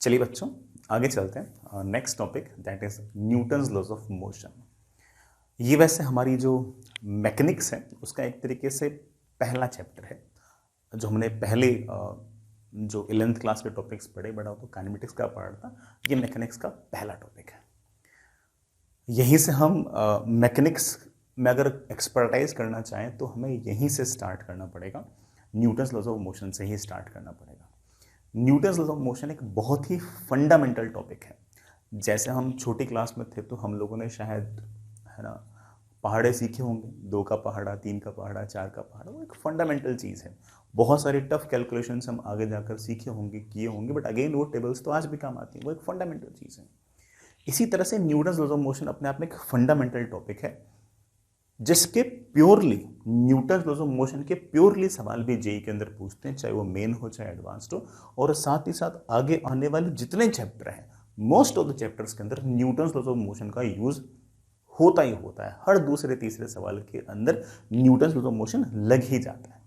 चलिए बच्चों आगे चलते हैं। Next topic that is Newton's laws of motion. ये वैसे हमारी जो मैकेनिक्स है उसका एक तरीके से पहला चैप्टर है जो हमने पहले जो 11th क्लास के टॉपिक्स पढ़े बड़ा तो काइनेमेटिक्स का पढ़ा था। ये मैकेनिक्स का पहला टॉपिक है। यहीं से हम मैकेनिक्स में अगर एक्सपर्टाइज करना चाहें तो हमें यहीं से स्टार्ट करना पड़ेगा। न्यूटन्स लॉज ऑफ मोशन से ही स्टार्ट करना पड़ेगा। न्यूटन्स लॉज ऑफ मोशन एक बहुत ही फंडामेंटल टॉपिक है। जैसे हम छोटी क्लास में थे तो हम लोगों ने शायद है ना पहाड़े सीखे होंगे, 2 का पहाड़ा, 3 का पहाड़ा, 4 का पहाड़ा। वो एक फंडामेंटल चीज़ है। बहुत सारी टफ कैलकुलेशंस हम आगे जाकर सीखे होंगे, किए होंगे, बट अगेन वो टेबल्स तो आज भी काम आती हैं। वो एक फंडामेंटल चीज़ है। इसी तरह से न्यूटन्स लॉज ऑफ मोशन अपने आप में एक फंडामेंटल टॉपिक है जिसके purely Newton's laws of motion के प्योरली सवाल भी जेई के अंदर पूछते हैं, चाहे वो मेन हो चाहे एडवांस्ड हो। और साथ ही साथ आगे आने वाले जितने चैप्टर हैं, मोस्ट ऑफ द चैप्टर्स के अंदर न्यूटन्स लॉज ऑफ मोशन का यूज होता ही होता है। हर दूसरे तीसरे सवाल के अंदर न्यूटन्स लॉज ऑफ मोशन लग ही जाता है।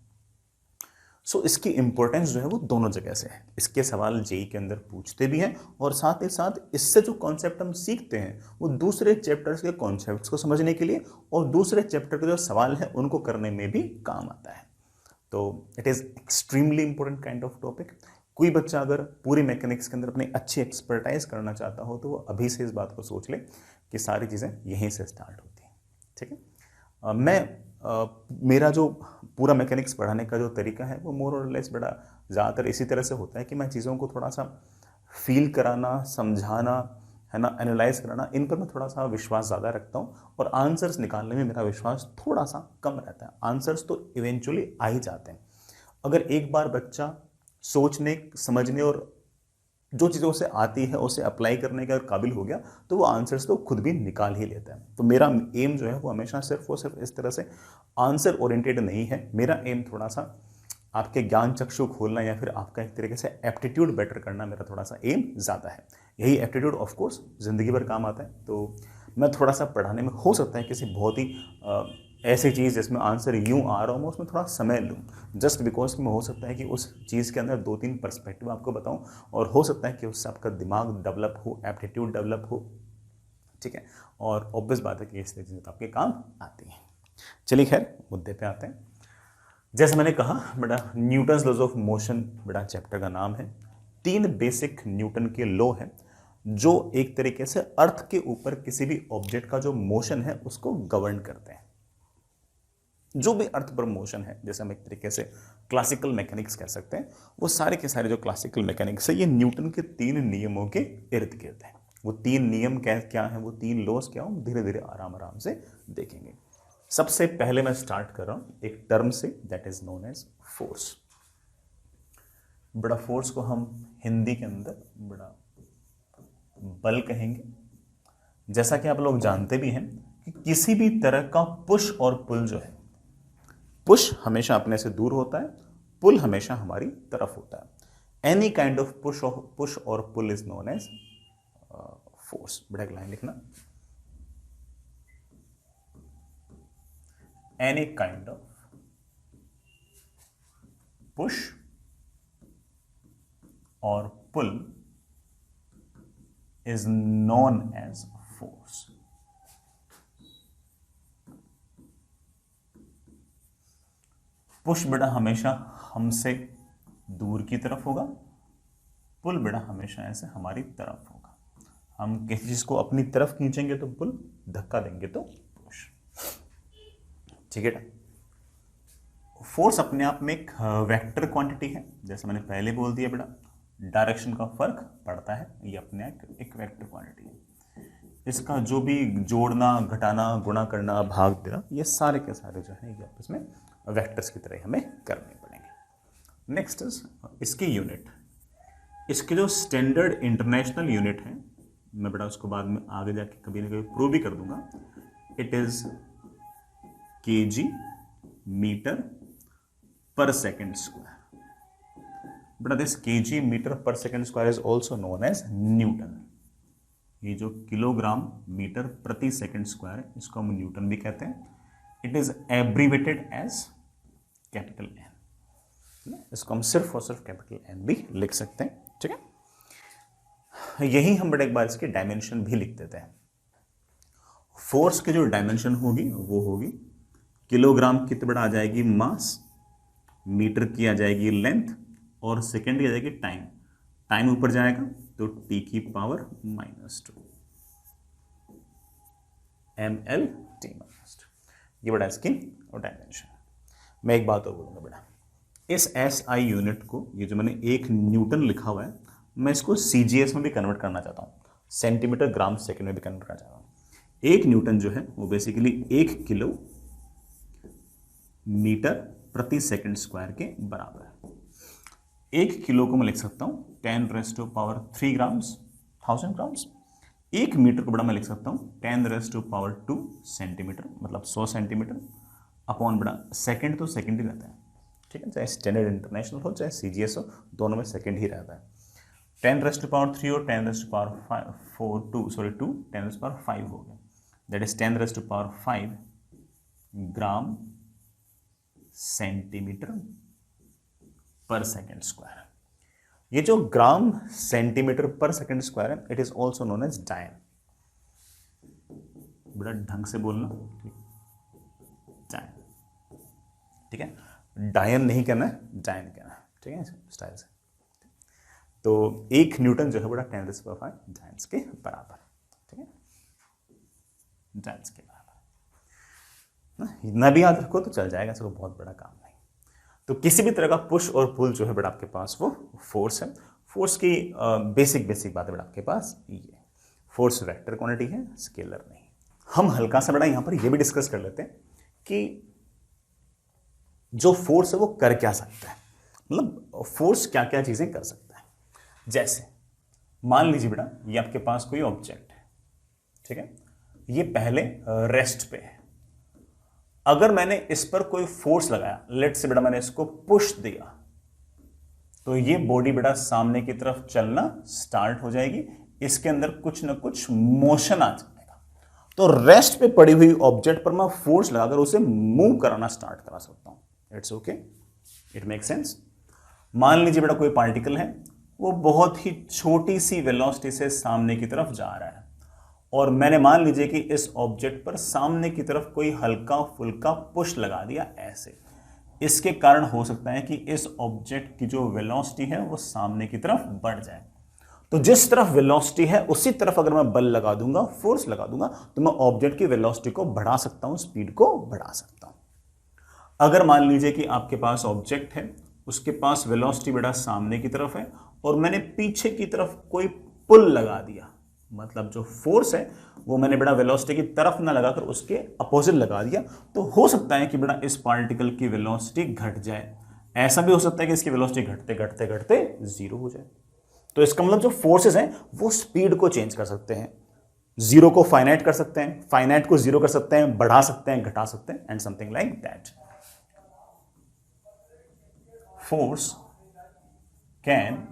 सो इसकी इंपॉर्टेंस जो है वो दोनों जगह से है। इसके सवाल जेई के अंदर पूछते भी हैं और साथ ही साथ इससे जो कॉन्सेप्ट हम सीखते हैं वो दूसरे चैप्टर्स के कॉन्सेप्ट्स को समझने के लिए और दूसरे चैप्टर के जो सवाल हैं उनको करने में भी काम आता है। तो it is extremely important kind of topic. कोई बच्चा अगर पूरी मैकेनिक्स के अंदर अपनी अच्छी एक्सपर्टाइज करना चाहता हो तो वो अभी से इस बात को सोच ले कि सारी चीज़ें यहीं से स्टार्ट होती हैं। ठीक है। मेरा जो पूरा मैकेनिक्स पढ़ाने का जो तरीका है वो मोर और लेस बड़ा ज़्यादातर इसी तरह से होता है कि मैं चीज़ों को थोड़ा सा फील कराना, समझाना, है ना, एनालाइज कराना, इन पर मैं थोड़ा सा विश्वास ज़्यादा रखता हूँ और आंसर्स निकालने में मेरा विश्वास थोड़ा सा कम रहता है। आंसर्स तो इवेंचुअली आ ही जाते हैं। अगर एक बार बच्चा सोचने, समझने और जो चीज़ों से आती है उसे अप्लाई करने का काबिल हो गया तो वो आंसर्स तो खुद भी निकाल ही लेता है। तो मेरा एम जो है वो हमेशा सिर्फ और सिर्फ इस तरह से आंसर ओरिएंटेड नहीं है। मेरा एम थोड़ा सा आपके ज्ञान चक्षु खोलना या फिर आपका एक तरीके से एप्टीट्यूड बेटर करना मेरा थोड़ा सा एम ज़्यादा है। यही एप्टीट्यूड ऑफ कोर्स ज़िंदगी भर काम आता है। तो मैं थोड़ा सा पढ़ाने में हो सकता है किसी बहुत ही ऐसी चीज़ जिसमें आंसर यूँ आ रहा हो मैं उसमें थोड़ा समय लूँ, जस्ट बिकॉज में हो सकता है कि उस चीज़ के अंदर 2-3 पर्सपेक्टिव आपको बताऊँ और हो सकता है कि उससे आपका दिमाग डेवलप हो, एप्टीट्यूड डेवलप हो। ठीक है। और ऑब्वियस बात है कि इस चीज़ें तो आपके काम आती हैं। चलिए खैर मुद्दे पे आते हैं। जैसे मैंने कहा बेटा न्यूटन्स लॉज ऑफ मोशन बेटा चैप्टर का नाम है। 3 बेसिक न्यूटन के लॉ हैं जो एक तरीके से अर्थ के ऊपर किसी भी ऑब्जेक्ट का जो मोशन है उसको गवर्न करते हैं। जो भी अर्थ पर मोशन है, जैसे हम एक तरीके से क्लासिकल मैकेनिक्स कह सकते हैं, वो सारे के सारे जो क्लासिकल मैकेनिक्स है ये न्यूटन के 3 नियमों के इर्द गिर्द है। वो 3 नियम क्या है, वो 3 लॉज क्या हो, धीरे धीरे आराम आराम से देखेंगे। सबसे पहले मैं स्टार्ट कर रहा हूं एक टर्म से that is known as force. बड़ा फोर्स को हम हिंदी के अंदर बड़ा बल कहेंगे। जैसा कि आप लोग जानते भी हैं कि किसी भी तरह का पुश और पुल जो है, पुश हमेशा अपने से दूर होता है, पुल हमेशा हमारी तरफ होता है। एनी काइंड ऑफ पुश और pull is known as force. बड़ा एक लाइन लिखना, एनी काइंड ऑफ पुश और pull is known as force. Push बेटा हमेशा हमसे दूर की तरफ होगा, पुल बेटा हमेशा ऐसे हमारी तरफ होगा। हम किसी चीज को अपनी तरफ खींचेंगे तो पुल, धक्का देंगे तो पुश। ठीक है। फोर्स अपने आप में एक वेक्टर क्वांटिटी है। जैसे मैंने पहले बोल दिया बेटा डायरेक्शन का फर्क पड़ता है, ये अपने एक वेक्टर क्वांटिटी है। इसका जो भी जोड़ना, घटाना, गुणा करना, भाग देना, ये सारे के सारे जो है ये आपस में वेक्टर्स की तरह हमें करने पड़ेंगे। नेक्स्ट इज इसकी यूनिट। इसके जो स्टैंडर्ड इंटरनेशनल यूनिट है, मैं बेटा उसको बाद में आगे जाके कभी ना कभी प्रूव भी कर दूंगा। It is KG meter per second square. बेटा this KG meter per second square is also known as newton. ये जो किलोग्राम मीटर प्रति सेकेंड स्क्वायर है इसको हम न्यूटन भी कहते हैं। It is abbreviated as capital N. इसको हम सिर्फ और सिर्फ कैपिटल एन भी लिख सकते हैं। ठीक है। यही हम बड़े एक बार इसके डायमेंशन भी लिख देते हैं। फोर्स की जो डायमेंशन होगी वो होगी किलोग्राम कितने बड़ा आ जाएगी मास, मीटर की आ जाएगी लेंथ, और सेकेंड की आ जाएगी टाइम। टाइम ऊपर जाएगा तो टी की पावर -2 ml t -2, ये बड़ा इसकी डायमेंशन। मैं एक बात और बोलूंगा बेटा, इस SI यूनिट को, ये जो मैंने 1 न्यूटन लिखा हुआ है, मैं इसको CGS में भी कन्वर्ट करना चाहता हूँ, सेंटीमीटर ग्राम सेकेंड में भी कन्वर्ट करना चाहता हूँ। 1 न्यूटन जो है वो बेसिकली 1 किलो मीटर प्रति सेकंड स्क्वायर के बराबर है। 1 किलो को मैं लिख सकता हूँ 10⁻³ ग्राम्स, 1000 ग्राम्स। 1 मीटर को बड़ा मैं लिख सकता हूँ 10⁻² सेंटीमीटर, मतलब 100 सेंटीमीटर अपॉन बड़ा सेकंड, तो सेकंड ही रहता है, ठीक है, चाहे स्टैंडर्ड इंटरनेशनल हो चाहे CGS हो, दोनों में सेकंड ही रहता है। 10⁻³ और 10⁻5 हो गया, that is 10⁻5 gram centimeter per second square. ये जो gram centimeter per second square है, it is also known as dyne. बड़ा ढंग से बोलना, डायन, ठीक है, डायन नहीं कहना है, डायन कहना है, ठीक है, स्टाइल से। तो 1 न्यूटन जो है बड़ा 10⁻5 डायन्स के बराबर, ठीक है, डायन्स के बराबर ना भी याद रखो तो चल जाएगा, इसको बहुत बड़ा काम नहीं। तो किसी भी तरह का पुश और पुल जो है बड़ा आपके पास वो फोर्स है। फोर्स की बेसिक बात है बड़ा आपके पास ये, फोर्स वेक्टर क्वांटिटी है, स्केलर नहीं। हम हल्का सा बड़ा यहां पर ये भी डिस्कस कर लेते हैं कि जो फोर्स है वो कर क्या सकता है, मतलब फोर्स क्या क्या चीजें कर सकता है। जैसे मान लीजिए बेटा ये आपके पास कोई ऑब्जेक्ट है, ठीक है, ये पहले रेस्ट पे है। अगर मैंने इस पर कोई फोर्स लगाया, लेट से बेटा मैंने इसको पुश दिया, तो ये बॉडी बेटा सामने की तरफ चलना स्टार्ट हो जाएगी, इसके अंदर कुछ ना कुछ मोशन आ जाएगा। तो रेस्ट पे पड़ी हुई ऑब्जेक्ट पर मैं फोर्स लगाकर उसे मूव कराना स्टार्ट करा सकता हूं। It's okay, it make sense. मान लीजिए बेटा कोई पार्टिकल है, वो बहुत ही छोटी सी वेलोसिटी से सामने की तरफ जा रहा है, और मैंने मान लीजिए कि इस ऑब्जेक्ट पर सामने की तरफ कोई हल्का फुल्का पुश लगा दिया ऐसे। इसके कारण हो सकता है कि इस ऑब्जेक्ट की जो वेलोसिटी है वो सामने की तरफ बढ़ जाए। तो जिस तरफ वेलोसिटी है उसी तरफ अगर मैं बल लगा दूंगा, फोर्स लगा दूंगा, तो मैं ऑब्जेक्ट की वेलोसिटी को बढ़ा सकता हूं, स्पीड को बढ़ा सकता हूं। अगर मान लीजिए कि आपके पास ऑब्जेक्ट है, उसके पास वेलोसिटी बेटा सामने की तरफ है, और मैंने पीछे की तरफ कोई पुल लगा दिया, मतलब जो फोर्स है वो मैंने बेटा वेलोसिटी की तरफ ना लगाकर उसके अपोजिट लगा दिया, तो हो सकता है कि बेटा इस पार्टिकल की वेलोसिटी घट जाए। ऐसा भी हो सकता है कि इसकी वेलोसिटी घटते घटते घटते 0 हो जाए। तो इसका मतलब जो फोर्सेस हैं वो स्पीड को चेंज कर सकते हैं, 0 को फाइनाइट कर सकते हैं, फाइनाइट को 0 कर सकते हैं, बढ़ा सकते हैं, घटा सकते हैं, and something like that. Force can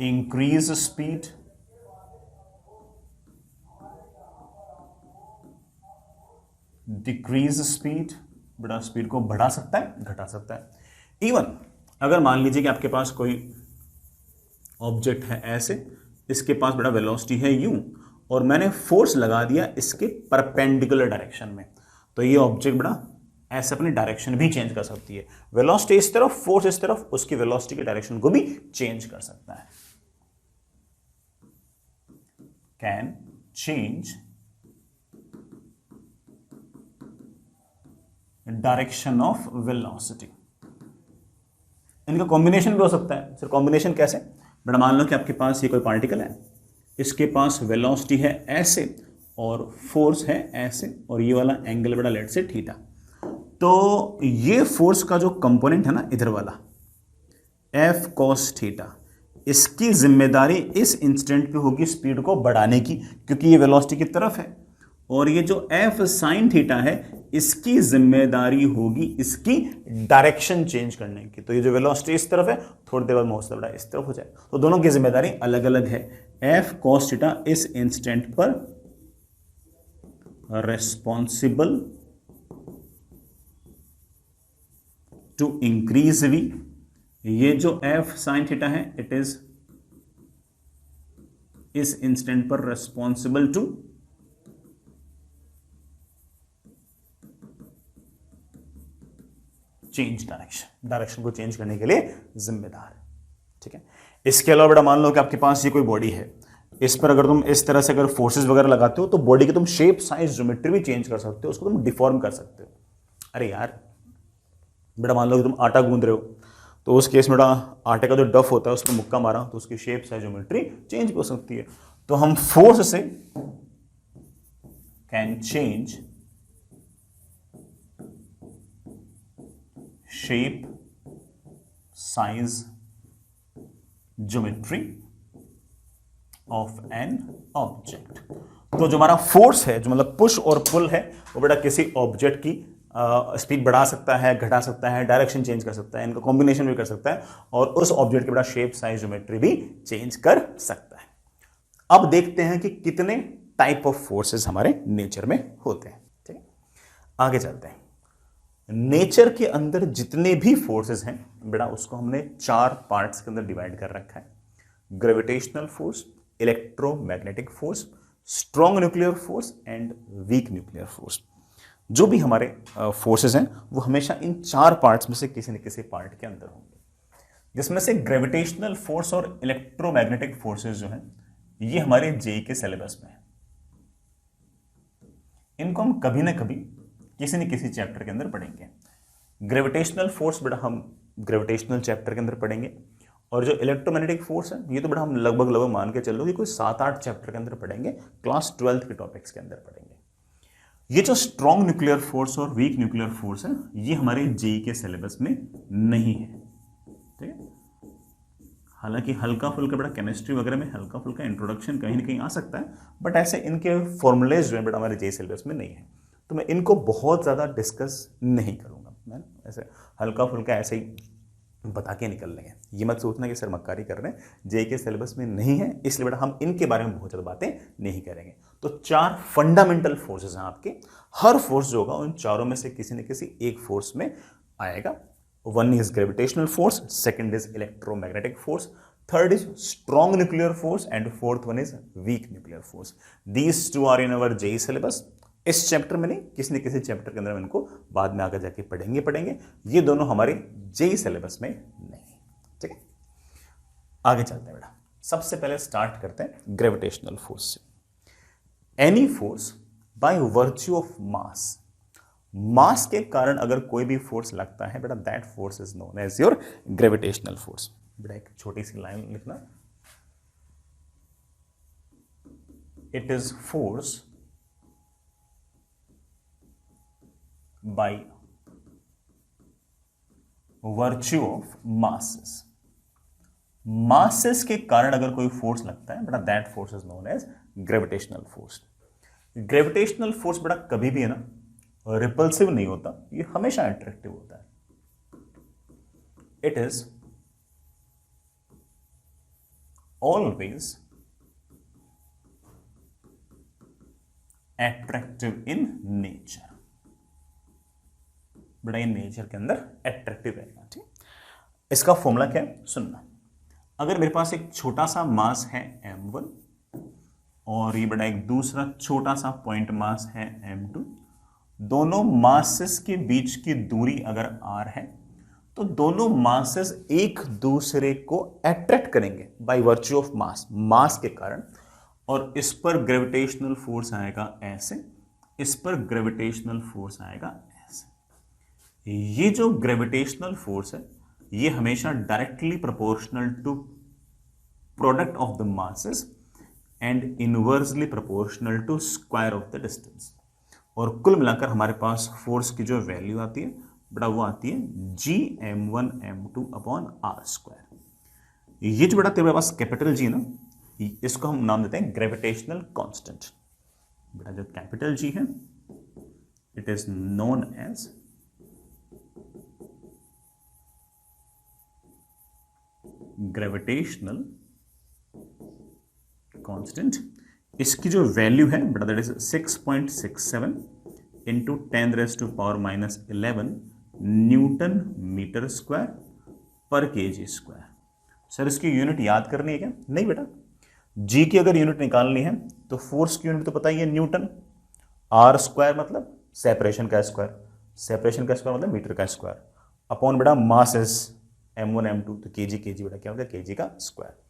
increase speed, decrease speed, बड़ा स्पीड को बढ़ा सकता है, घटा सकता है। इवन अगर मान लीजिए कि आपके पास कोई ऑब्जेक्ट है ऐसे, इसके पास बड़ा वेलोसिटी है u, और मैंने फोर्स लगा दिया इसके परपेंडिकुलर डायरेक्शन में, तो ये ऑब्जेक्ट बड़ा ऐसे अपनी डायरेक्शन भी चेंज कर सकती है। वेलोसिटी इस तरफ, फोर्स इस तरफ, उसकी वेलोसिटी की डायरेक्शन को भी चेंज कर सकता है। Can change direction of velocity. इनका कॉम्बिनेशन भी हो सकता है। सर कॉम्बिनेशन कैसे? बड़ा मान लो कि आपके पास ये कोई पार्टिकल है, इसके पास वेलोसिटी है ऐसे और फोर्स है ऐसे, और ये वाला एंगल बड़ा लेट से थीटा। तो ये फोर्स का जो कंपोनेंट है ना इधर वाला F cos थीटा, इसकी जिम्मेदारी इस इंस्टेंट पे होगी स्पीड को बढ़ाने की, क्योंकि ये वेलोसिटी की तरफ है, और ये जो F sin थीटा है इसकी जिम्मेदारी होगी इसकी डायरेक्शन चेंज करने की। तो ये जो वेलोसिटी इस तरफ है, थोड़ी देर बाद मौसम बड़ा इस तरफ हो जाए, तो दोनों की जिम्मेदारी अलग अलग है। F cos थीटा इस इंस्टेंट पर रेस्पॉन्सिबल टू इंक्रीज V, ये जो एफ साइन थीटा है इट इज इस इंस्टेंट पर रेस्पॉन्सिबल टू चेंज डायरेक्शन को चेंज करने के लिए जिम्मेदार है। ठीक है, इसके अलावा बेटा मान लो कि आपके पास ये कोई बॉडी है, इस पर अगर तुम इस तरह से अगर फोर्सेस वगैरह लगाते हो तो बॉडी की तुम शेप साइज ज्योमेट्री भी चेंज कर सकते हो, उसको तुम डिफॉर्म कर सकते हो। अरे यार बेटा मान लो कि तुम आटा गूंद रहे हो, तो उस केस में बेटा आटे का जो डफ होता है उस पर मुक्का मारा तो उसकी शेप साइज ज्योमेट्री चेंज भी हो सकती है। तो हम फोर्स से can change shape size geometry of an object. तो जो हमारा फोर्स है, जो मतलब पुश और पुल है, वो बेटा किसी ऑब्जेक्ट की स्पीड बढ़ा सकता है, घटा सकता है, डायरेक्शन चेंज कर सकता है, इनका कॉम्बिनेशन भी कर सकता है और उस ऑब्जेक्ट की बेटा शेप साइज ज्योमेट्री भी चेंज कर सकता है। अब देखते हैं कि कितने टाइप ऑफ फोर्सेस हमारे नेचर में होते हैं। ठीक है, आगे चलते हैं। नेचर के अंदर जितने भी फोर्सेस हैं बेटा उसको हमने 4 पार्ट्स के अंदर डिवाइड कर रखा है। Gravitational force, electromagnetic force, strong nuclear force and week nuclear force. जो भी हमारे फोर्सेस हैं वो हमेशा इन 4 पार्ट्स में से किसी न किसी पार्ट के अंदर होंगे, जिसमें से ग्रेविटेशनल फोर्स और इलेक्ट्रोमैग्नेटिक फोर्सेस जो हैं ये हमारे जेई के सिलेबस में है। इनको हम कभी ना कभी किसी न किसी चैप्टर के अंदर पढ़ेंगे। ग्रेविटेशनल फोर्स बेटा हम ग्रेविटेशनल चैप्टर के अंदर पढ़ेंगे और जो इलेक्ट्रोमैग्नेटिक फोर्स है ये तो बेटा हम लगभग मान के चलो कि कोई 7-8 चैप्टर के अंदर पढ़ेंगे, क्लास 12th के टॉपिक्स के अंदर पढ़ेंगे। ये जो स्ट्रॉन्ग न्यूक्लियर फोर्स और वीक न्यूक्लियर फोर्स है ये हमारे जेई के सिलेबस में नहीं है। ठीक है, हालांकि हल्का फुल्का बेटा केमिस्ट्री वगैरह में हल्का फुल्का इंट्रोडक्शन कहीं ना कहीं आ सकता है, बट ऐसे इनके फॉर्मूलेज जो है बेटा हमारे जेई सिलेबस में नहीं है, तो मैं इनको बहुत ज़्यादा डिस्कस नहीं करूँगा। मैं ऐसे हल्का फुल्का ऐसे ही बता के निकल लेंगे। ये मत सोचना कि सर मक्कारी कर रहे हैं, जेई के सिलेबस में नहीं है इसलिए बेटा हम इनके बारे में बहुत ज़्यादा बातें नहीं करेंगे। तो 4 फंडामेंटल फोर्सेस हैं आपके, हर फोर्स जो होगा उन चारों में से किसी न किसी एक फोर्स में आएगा। One is gravitational force, second is electromagnetic force, third is strong nuclear force and fourth one is weak nuclear force. These 2 are in our JEE syllabus. इस चैप्टर में नहीं, किसी न किसी चैप्टर के अंदर हम इनको बाद में आगे जाके पढ़ेंगे। ये दोनों हमारे जेई सिलेबस में नहीं। ठीक है, आगे चलते हैं बेटा। सबसे पहले स्टार्ट करते हैं ग्रेविटेशनल फोर्स से। Any force by virtue of mass के कारण अगर कोई भी फोर्स लगता है बेटा that force is known as your gravitational force. बेटा एक छोटी सी लाइन लिखना, it is force by virtue of masses। masses के कारण अगर कोई फोर्स लगता है बेटा that force is known as gravitational force. Gravitational force बेटा कभी भी है ना रिपल्सिव नहीं होता, ये हमेशा अट्रैक्टिव होता है। It is always attractive in nature. बेटा ये नेचर के अंदर अट्रैक्टिव रहेगा। ठीक, इसका फॉर्मूला क्या है सुनना। अगर मेरे पास एक छोटा सा मास है m1 और ये बेटा एक दूसरा छोटा सा पॉइंट मास है m2, दोनों मासेस के बीच की दूरी अगर r है तो दोनों मासेस एक दूसरे को अट्रैक्ट करेंगे बाय वर्च्यू ऑफ मास के कारण, और इस पर ग्रेविटेशनल फोर्स आएगा ऐसे, इस पर ग्रेविटेशनल फोर्स आएगा। ये जो ग्रेविटेशनल फोर्स है ये हमेशा directly proportional to product of the masses and inversely proportional to square of the distance. और कुल मिलाकर हमारे पास फोर्स की जो वैल्यू आती है बेटा वो आती है Gm1m2 अपॉन आर स्क्वायर। ये जो बेटा तेरे पास कैपिटल जी ना, इसको हम नाम देते हैं ग्रेविटेशनल कांस्टेंट। बेटा जो कैपिटल जी है it is known as gravitational constant. इसकी जो वैल्यू है बेटा that is 6.67 × 10⁻⁻11 newton meter square per KG square. Sir इसकी यूनिट याद करनी है क्या? नहीं बेटा, जी की अगर यूनिट निकालनी है तो फोर्स की यूनिट तो पता ही है, न्यूटन। आर स्क्वायर मतलब सेपरेशन का स्क्वायर, सेपरेशन का स्क्वायर मतलब मीटर का स्क्वायर, अपॉन बेटा मास इज m1 m2, तो केजी केजी बेटा क्या होगा? केजी का स्क्वायर।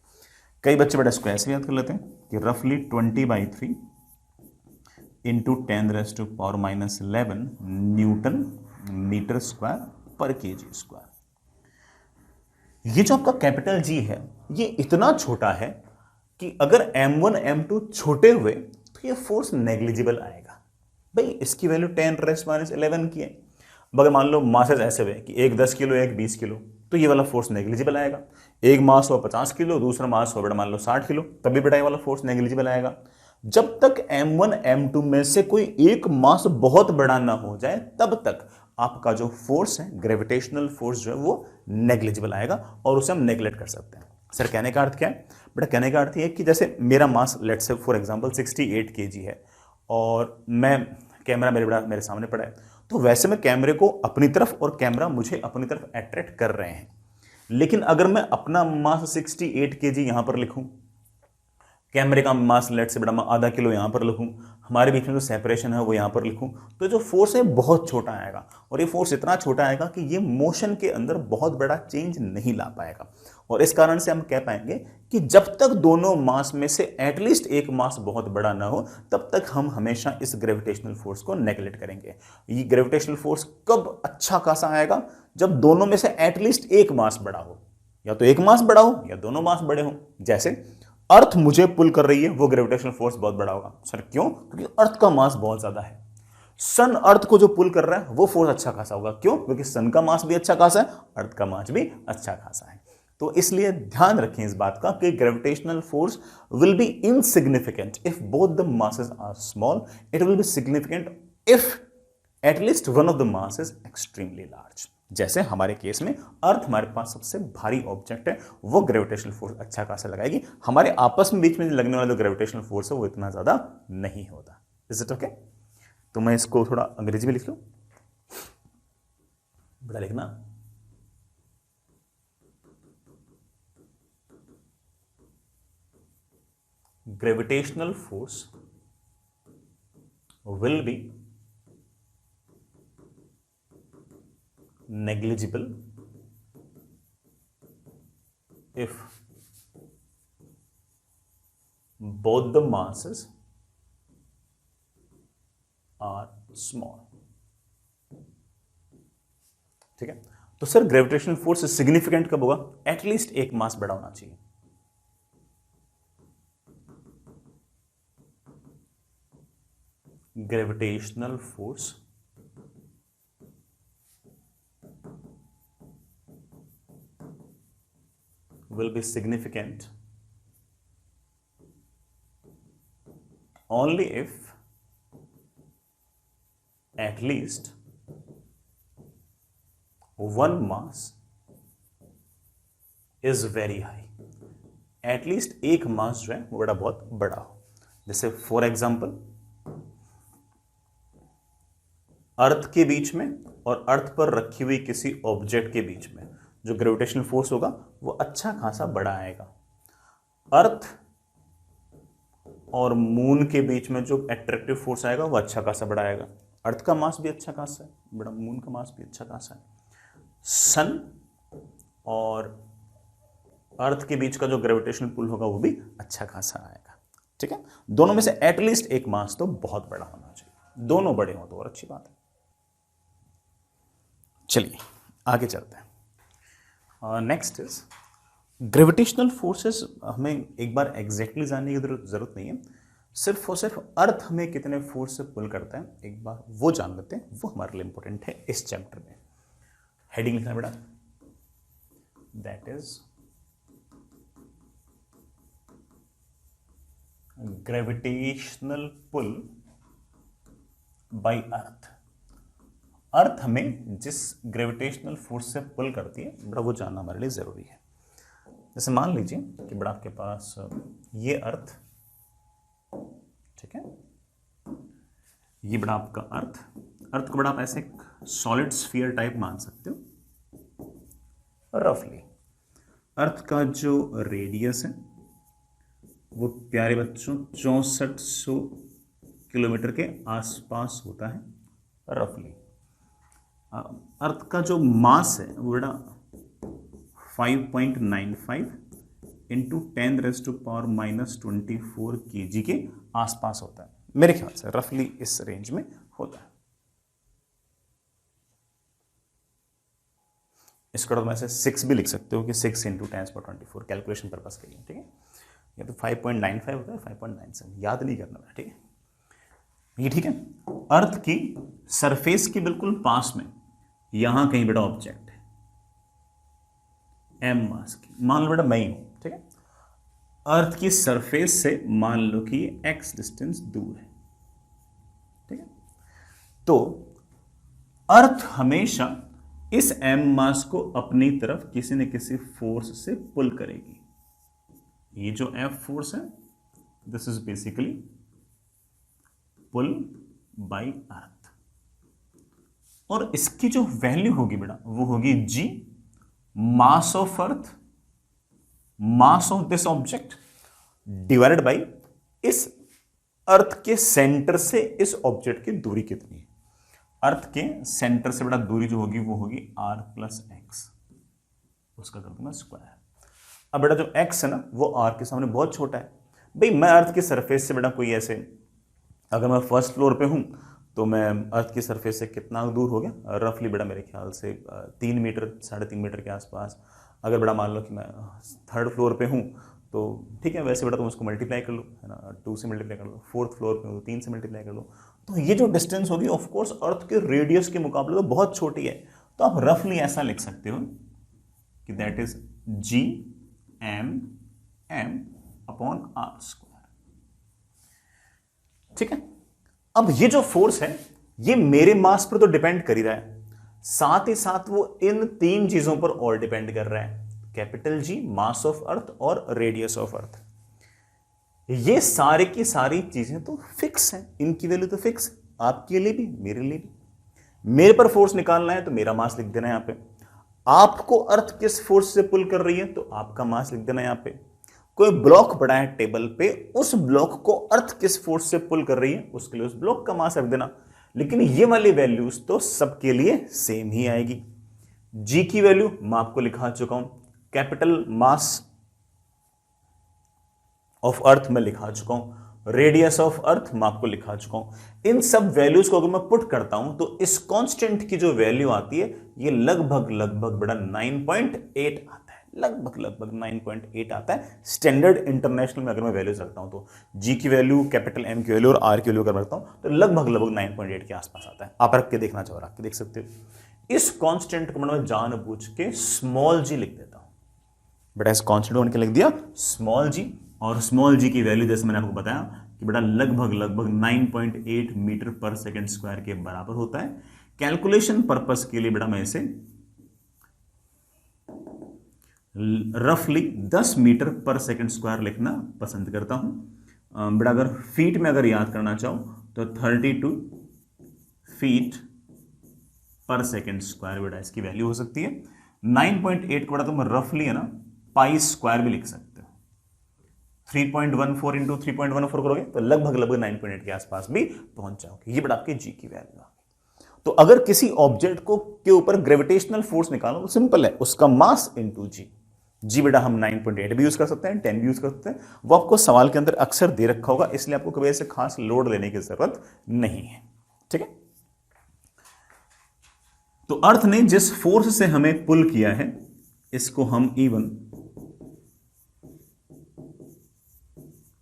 कई बच्चे बेटा स्क्वायर से याद कर लेते हैं कि रफली 20/3 into 10⁻⁻11 newton meter square per KG square. ये जो आपका कैपिटल जी है ये इतना छोटा है कि अगर m1 m2 छोटे हुए तो ये फोर्स नेग्लिजिबल आएगा। भाई इसकी वैल्यू 10⁻11 की है। अगर मान लो मासेस ऐसे हुए कि एक 10 किलो एक 20 किलो, तो ये वाला फोर्स नेग्लिजिबल आएगा। एक मास हो 50 किलो, दूसरा मास हो बेटा मान लो 60 किलो, तभी बेटा ये वाला फोर्स नेग्लिजिबल आएगा। जब तक m1 m2 में से कोई एक मास बहुत बड़ा ना हो जाए तब तक आपका जो फोर्स है, ग्रेविटेशनल फोर्स जो है वो नेग्लिजिबल आएगा और उसे हम नेग्लेक्ट कर सकते हैं। सर कहने का अर्थ क्या है? बेटा कहने का अर्थ ये है कि जैसे मेरा mass let's say for example 68 KG है और मैं कैमरा मेरे सामने पड़ा है, तो वैसे मैं कैमरे को अपनी तरफ और कैमरा मुझे अपनी तरफ अट्रैक्ट कर रहे हैं। लेकिन अगर मैं अपना मास 68 केजी यहां पर लिखूं, कैमरे का मास लेट से बड़ा आधा किलो यहां पर लिखूं, हमारे बीच में जो सेपरेशन है वो यहां पर लिखूं, तो जो फोर्स है बहुत छोटा आएगा। और ये फोर्स इतना छोटा आएगा कि ये मोशन के अंदर बहुत बड़ा चेंज नहीं ला पाएगा। और इस कारण से हम कह पाएंगे कि जब तक दोनों मास में से एटलीस्ट एक मास बहुत बड़ा ना हो तब तक हम हमेशा इस ग्रेविटेशनल फोर्स को नेग्लेक्ट करेंगे। ये ग्रेविटेशनल फोर्स कब अच्छा खासा आएगा? जब दोनों में से एटलीस्ट एक मास बड़ा हो, या तो एक मास बड़ा हो या दोनों मास बड़े हो। जैसे अर्थ मुझे पुल कर रही है, वो ग्रेविटेशनल फोर्स बहुत बड़ा होगा। सर क्यों? क्योंकि अर्थ का मास बहुत ज्यादा है। सन अर्थ को जो पुल कर रहा है वो फोर्स अच्छा खासा होगा। क्यों? क्योंकि सन का मास भी अच्छा खासा है, अर्थ का मास भी अच्छा खासा है। तो इसलिए ध्यान रखें इस बात का कि gravitational force will be insignificant if both the masses are small, it will be significant if at least one of the mass is extremely large. जैसे हमारे केस में अर्थ हमारे पास सबसे भारी ऑब्जेक्ट है, वो ग्रेविटेशनल फोर्स अच्छा खासा लगाएगी। हमारे आपस में बीच में लगने वाला जो ग्रेविटेशनल फोर्स है वो इतना ज्यादा नहीं होता। Is it okay? तो मैं इसको थोड़ा अंग्रेजी में लिख लूं, बड़ा लिखना। Gravitational force will B negligible if both the masses are small। ठीक है, तो सर ग्रेविटेशनल फोर्स सिग्निफिकेंट कब होगा? एटलीस्ट एक मास बड़ा होना चाहिए। Gravitational force will be significant only if at least one mass is very high। At least एक मास जो है वो बड़ा बहुत बड़ा हो। जैसे फॉर एग्जाम्पल अर्थ के बीच में और अर्थ पर रखी हुई किसी ऑब्जेक्ट के बीच में जो ग्रेविटेशनल फोर्स होगा वो अच्छा खासा बड़ा आएगा। अर्थ और मून के बीच में जो एट्रैक्टिव फोर्स आएगा वो अच्छा खासा बड़ा आएगा। अर्थ का मास भी अच्छा खासा है बड़ा, मून का मास भी अच्छा खासा है। सन और अर्थ के बीच का जो ग्रेविटेशनल पुल होगा वो भी अच्छा खासा आएगा। ठीक है, दोनों में से एटलीस्ट एक मास तो बहुत बड़ा होना चाहिए। दोनों बड़े हो तो और अच्छी बात है। चलिए आगे चलते हैं। Next is gravitational forces. हमें एक बार एग्जैक्टली जानने की जरूरत नहीं है, सिर्फ और सिर्फ अर्थ हमें कितने फोर्स से पुल करता है एक बार वो जान लेते हैं। वो हमारे लिए इंपॉर्टेंट है इस चैप्टर में। हेडिंग लिखना बेटा, that is gravitational pull by earth. Earth हमें जिस ग्रेविटेशनल फोर्स से पुल करती है बड़ा वो जानना हमारे लिए ज़रूरी है। जैसे मान लीजिए कि बड़ा आपके पास ये अर्थ, ठीक है, ये बड़ा आपका अर्थ को बड़ा आप ऐसे सॉलिड स्फीयर टाइप मान सकते हो रफली। अर्थ का जो रेडियस है वो प्यारे बच्चों 6400 किलोमीटर के आसपास होता है रफली। अर्थ का जो मास है वो बेटा 5.95 इंटू 10⁻⁻24 kg के आसपास होता है मेरे ख्याल से, रफली इस रेंज में होता है। इसको तो वैसे 6 भी लिख सकते हो कि 6 इंटू 10⁻24 कैलकुलेशन पर्पस के लिए, ठीक है। या तो 5.95 होता है 5.97, याद नहीं करना है, ठीक है। ये ठीक है। अर्थ की सरफेस के बिल्कुल पास में यहां कहीं बेटा ऑब्जेक्ट है एम मास की, मान लो बेटा मैं ही हूं, ठीक है। अर्थ की सरफेस से मान लो कि ये एक्स डिस्टेंस दूर है, ठीक है। तो अर्थ हमेशा इस एम मास को अपनी तरफ किसी न किसी फोर्स से पुल करेगी। ये जो एफ फोर्स है this is basically pull by earth, और इसकी जो वैल्यू होगी बेटा वो होगी G mass of earth, mass of this object divided by इस अर्थ के सेंटर से इस ऑब्जेक्ट की दूरी कितनी है। अर्थ के सेंटर से बेटा दूरी जो होगी वो होगी r प्लस एक्स, उसका कर दूंगा स्क्वायर। अब बेटा जो x है ना वो r के सामने बहुत छोटा है। भाई मैं अर्थ की सरफेस से बेटा कोई ऐसे, अगर मैं फर्स्ट फ्लोर पे हूं तो मैं अर्थ की सरफेस से कितना दूर हो गया, रफली बेटा मेरे ख्याल से 3 मीटर 3.5 मीटर के आसपास। अगर बेटा मान लो कि मैं थर्ड फ्लोर पे हूं तो ठीक है, वैसे बेटा तुम उसको मल्टीप्लाई कर लो, है ना, 2 से मल्टीप्लाई कर लो। फोर्थ फ्लोर पे हो तो 3 से मल्टीप्लाई कर लो। तो ये जो डिस्टेंस होगी ऑफ कोर्स अर्थ के रेडियस के मुकाबले तो बहुत छोटी है। तो आप रफली ऐसा लिख सकते हो कि that is G M M upon R square, ठीक है। अब ये जो फोर्स है ये मेरे मास पर तो डिपेंड कर ही रहा है, साथ ही साथ वो इन 3 चीजों पर और डिपेंड कर रहा है, कैपिटल जी मास ऑफ अर्थ और रेडियस ऑफ अर्थ। ये सारे की सारी चीजें तो फिक्स हैं, इनकी वैल्यू तो फिक्स है, आपके लिए भी मेरे लिए भी। मेरे पर फोर्स निकालना है तो मेरा मास लिख देना है यहां पे, आपको अर्थ किस फोर्स से पुल कर रही है तो आपका मास लिख देना है यहां पे। कोई ब्लॉक पड़ा है टेबल पे, उस ब्लॉक को अर्थ किस फोर्स से पुल कर रही है उसके लिए उस ब्लॉक का मास रख देना। लेकिन ये वाली वैल्यूज तो सबके लिए सेम ही आएगी। जी की वैल्यू मैं आपको लिखा चुका हूं, कैपिटल मास ऑफ अर्थ में लिखा चुका हूं, रेडियस ऑफ अर्थ मैं आपको लिखा चुका हूं। इन सब वैल्यूज को अगर मैं पुट करता हूं तो इस कांस्टेंट की जो वैल्यू आती है ये लगभग बड़ा 9.8 आता है, लगभग 9.8 आता है। स्टैंडर्ड इंटरनेशनल में अगर मैं वैल्यूज रखता हूं तो जी की वैल्यू, कैपिटल एम की वैल्यू और आर की वैल्यू अगर रखता हूं तो लगभग 9.8 के आसपास आता है। आप रख के देखना चाहो, रख के देख सकते हो। इस कांस्टेंट को मैं जानबूझ के स्मॉल जी लिख देता हूं बेटा, इस कांस्टेंट को लिख दिया स्मॉल जी, और स्मॉल जी की वैल्यू जैसे मैंने आपको बताया कि बेटा लगभग 9.8 मीटर पर सेकंड स्क्वायर के बराबर होता है। कैलकुलेशन पर्पस के लिए बेटा मैं इसे रफली 10 मीटर पर सेकंड स्क्वायर लिखना पसंद करता हूं। बेटा अगर फीट में अगर याद करना चाहो तो 32 फीट पर सेकंड स्क्वायर बेटा इसकी वैल्यू हो सकती है। 9.8 को बेटा तुम रफली है ना पाई स्क्वायर भी लिख सकते हो, 3.14 इंटू 3.14 करोगे तो लगभग 9.8 के आसपास भी पहुंच जाओगे। ये बेटा आपकी जी की वैल्यू आ गई। तो अगर किसी ऑब्जेक्ट को के ऊपर ग्रेविटेशनल फोर्स निकालो तो सिंपल है, उसका मास इंटू जी। जी बेटा हम 9.8 भी यूज कर सकते हैं, 10 भी यूज कर सकते हैं, वो आपको सवाल के अंदर अक्सर दे रखा होगा, इसलिए आपको कभी ऐसे खास लोड लेने की जरूरत नहीं है, ठीक है। तो अर्थ ने जिस फोर्स से हमें पुल किया है इसको हम इवन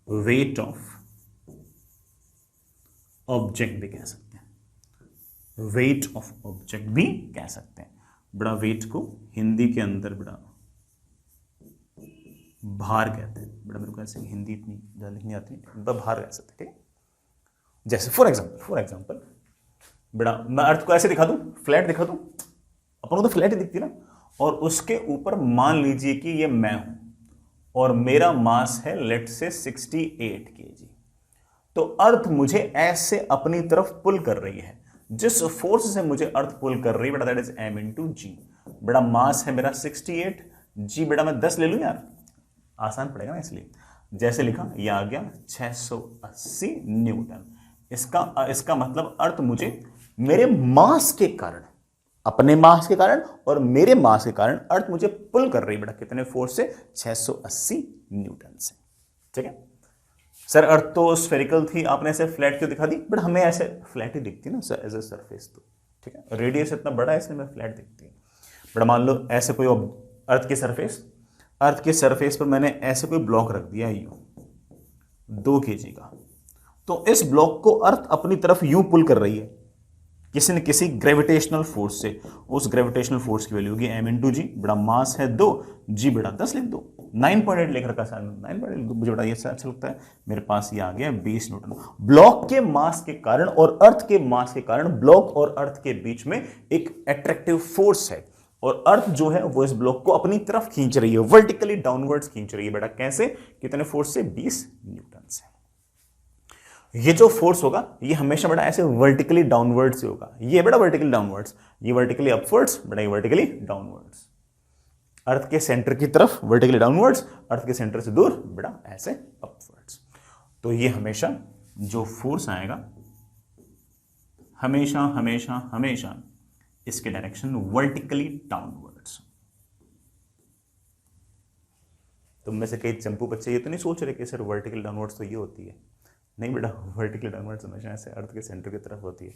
वेट ऑफ ऑब्जेक्ट भी कह सकते हैं, वेट ऑफ ऑब्जेक्ट भी कह सकते हैं। बड़ा वेट को हिंदी के अंदर बड़ा भार कहते हैं। बड़ा मेरे को ऐसे हिंदी इतनी ज़्यादा लिखनी आती है, बड़ा भार कह सकते हैं, ठीक है। जैसे फॉर एग्जाम्पल बड़ा मैं अर्थ को ऐसे दिखा दूं, फ्लैट दिखा दूं, अपन को तो फ्लैट ही दिखती है ना, और उसके ऊपर मान लीजिए कि ये मैं हूं और मेरा मास है लेट से 68 kg। तो अर्थ मुझे ऐसे अपनी तरफ पुल कर रही है, जिस फोर्स से मुझे अर्थ पुल कर रही है बेटा दैट इज m इंटू जी। बड़ा मास है मेरा 68, जी बेटा मैं 10 ले लूँ यार, आसान पड़ेगा ना, इसलिए जैसे लिखा ये आ गया 680 न्यूटन। इसका मतलब अर्थ मुझे मेरे मास के कारण, अपने मास के कारण और मेरे मास के कारण अर्थ मुझे पुल कर रही है बेटा, कितने फोर्स से, 680 न्यूटन से। ठीक है सर, अर्थ तो स्फेरिकल थी, आपने ऐसे फ्लैट क्यों दिखा दी, बट हमें ऐसे फ्लैट ही दिखती ना सर एज ए सरफेस, तो ठीक है, रेडियस इतना बड़ा है इसलिए हमें फ्लैट दिखती है। बट मान लो ऐसे कोई अर्थ के सरफेस पर मैंने ऐसे कोई ब्लॉक रख दिया यूं 2 kg का, तो इस ब्लॉक को अर्थ अपनी तरफ यूं पुल कर रही है किसी न किसी ग्रेविटेशनल फोर्स से। उस ग्रेविटेशनल फोर्स की वैल्यू होगी m इंटू जी, बड़ा मास है 2, जी बड़ा 10 लिख दो, 9.8 लिख रखा सर, 9.8 मुझे बड़ा ये अच्छा लगता है, मेरे पास ये आ गया 20 न्यूटन। ब्लॉक के मास के कारण और अर्थ के मास के कारण ब्लॉक और अर्थ के बीच में एक अट्रैक्टिव फोर्स है, और अर्थ जो है वो इस ब्लॉक को अपनी तरफ खींच रही है, वर्टिकली डाउनवर्ड्स खींच रही है बेटा। कैसे, कितने फोर्स से, 20 न्यूटन से। ये जो फोर्स होगा ये हमेशा बेटा ऐसे वर्टिकली डाउनवर्ड से होगा, ये बेटा वर्टिकली डाउनवर्ड्स, ये वर्टिकली अपवर्ड्स, बेटा ये वर्टिकली डाउनवर्ड्स। अर्थ के सेंटर की तरफ वर्टिकली डाउनवर्ड्स, अर्थ के सेंटर से दूर बेटा ऐसे अपवर्ड्स। तो ये हमेशा जो फोर्स आएगा हमेशा हमेशा हमेशा इसके डायरेक्शन वर्टिकली डाउनवर्ड्स। तुम में से कई चंपू बच्चे ये तो नहीं सोच रहे कि सर वर्टिकल डाउनवर्ड्स तो ये होती है, नहीं बेटा, वर्टिकल डाउनवर्ड्स हमेशा ऐसे अर्थ के सेंटर की तरफ होती है।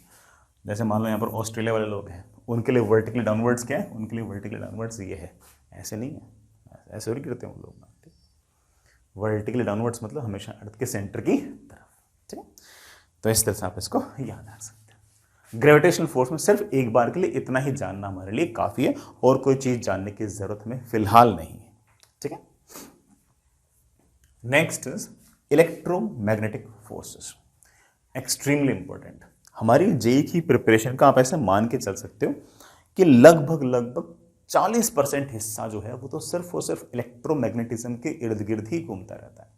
जैसे मान लो यहाँ पर ऑस्ट्रेलिया वाले लोग हैं, उनके लिए वर्टिकल डाउनवर्ड्स क्या है, उनके लिए वर्टिकल डाउनवर्ड्स ये है, ऐसे नहीं है, ऐसे और करते हैं वो लोग। वर्टिकल डाउनवर्ड्स मतलब हमेशा अर्थ के सेंटर की तरफ। ठीक है, तो इस तरह से आप इसको याद रख सकते हैं। ग्रेविटेशनल फोर्स में सिर्फ एक बार के लिए इतना ही जानना हमारे लिए काफी है, और कोई चीज जानने की जरूरत हमें फिलहाल नहीं है। ठीक है, next is electromagnetic forces, extremely important. हमारी जेई की प्रिपरेशन का आप ऐसे मान के चल सकते हो कि लगभग 40% हिस्सा जो है वो तो सिर्फ और सिर्फ इलेक्ट्रोमैग्नेटिज्म के इर्द गिर्द ही घूमता रहता है।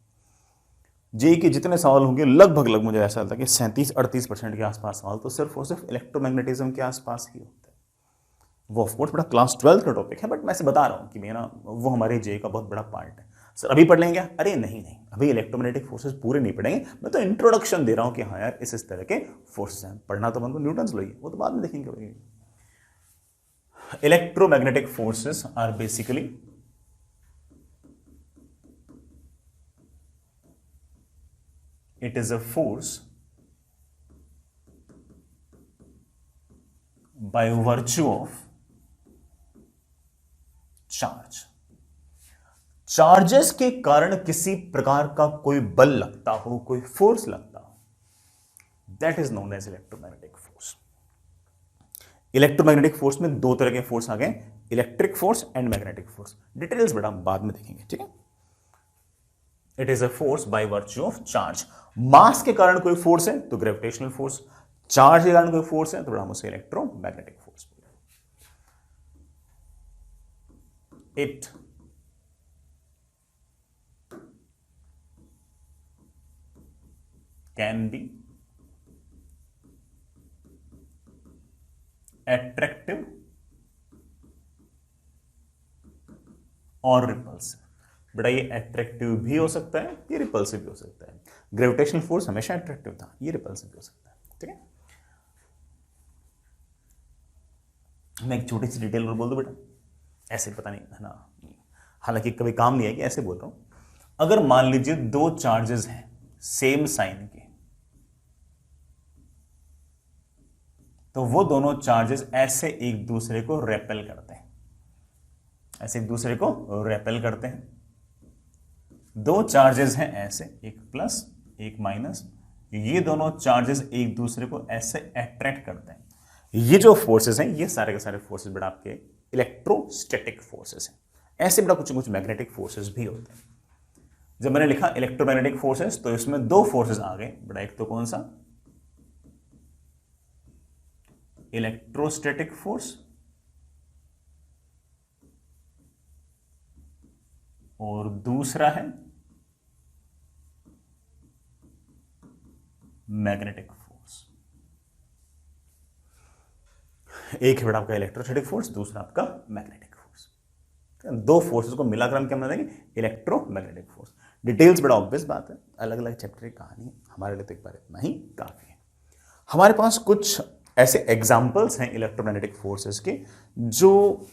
जेई के जितने सवाल होंगे लगभग मुझे ऐसा लगता है कि 37-38% के आसपास सवाल तो सिर्फ और सिर्फ इलेक्ट्रोमैग्नेटिज्म के आसपास ही होते हैं। वो ऑफकोर्स बड़ा क्लास 12 का टॉपिक है, बट मैं ऐसे बता रहा हूँ कि मेरा वो हमारे जेई का बहुत बड़ा पार्ट है। सर अभी पढ़ लेंगे क्या, अरे नहीं, अभी इलेक्ट्रोमैग्नेटिक फोर्सेस पूरे नहीं पढ़ेंगे, मैं तो इंट्रोडक्शन दे रहा हूँ कि हाँ यार इस तरह के फोर्सेस हैं। पढ़ना तो हमको न्यूटन्स लो, वो तो बाद में देखेंगे। Electromagnetic forces are basically it is a force by virtue of charge. Charges के कारण किसी प्रकार का कोई बल लगता हो, कोई फोर्स लगता हो, that is known as electromagnetic force. Electromagnetic force में 2 तरह के फोर्स आ गए, electric force and magnetic force. Details बड़ा बाद में देखेंगे। ठीक है, it is a force by virtue of charge. Mass के कारण कोई फोर्स है तो ग्रेविटेशनल फोर्स, चार्ज के कारण कोई फोर्स है तो बड़ा हम उसे electromagnetic force. It can be attractive और रिपल्सिव। बेटा ये अट्रैक्टिव भी हो सकता है, ये रिपल्सिव भी हो सकता है। ग्रेविटेशनल फोर्स हमेशा अट्रैक्टिव था, ये रिपल्सिव भी हो सकता है। ठीक है, मैं एक छोटी सी डिटेल और बोल दूं बेटा, ऐसे पता नहीं है ना, हालांकि कभी काम नहीं है कि ऐसे बोल रहा हूं। अगर मान लीजिए 2 चार्जेस हैं सेम साइन के, तो वो दोनों चार्जेस ऐसे एक दूसरे को रेपेल करते हैं, ऐसे एक दूसरे को रेपेल करते हैं। 2 चार्जेस हैं ऐसे, एक प्लस एक माइनस, ये दोनों चार्जेस एक दूसरे को ऐसे अट्रैक्ट करते हैं। ये जो फोर्सेस हैं ये सारे के सारे फोर्सेस बेटा आपके इलेक्ट्रोस्टैटिक फोर्सेस हैं। ऐसे बेटा कुछ मैग्नेटिक फोर्सेस भी होते हैं। जब मैंने लिखा इलेक्ट्रोमैग्नेटिक फोर्सेस तो इसमें 2 फोर्सेस आ गए बेटा, एक तो कौन सा, इलेक्ट्रोस्टैटिक फोर्स, और दूसरा है मैग्नेटिक फोर्स। एक है बेटा आपका इलेक्ट्रोस्टैटिक फोर्स, दूसरा आपका मैग्नेटिक फोर्स। है, दो फोर्सेस को मिलाकर हम क्या बना देंगे, इलेक्ट्रोमैग्नेटिक फोर्स। डिटेल्स बड़ा ऑब्वियस बात है, अलग अलग चैप्टर की कहानी है, हमारे लिए तो एक बार इतना ही काफी है। हमारे पास कुछ ऐसे एग्जाम्पल्स हैं इलेक्ट्रोमैग्नेटिक फोर्सेस के जो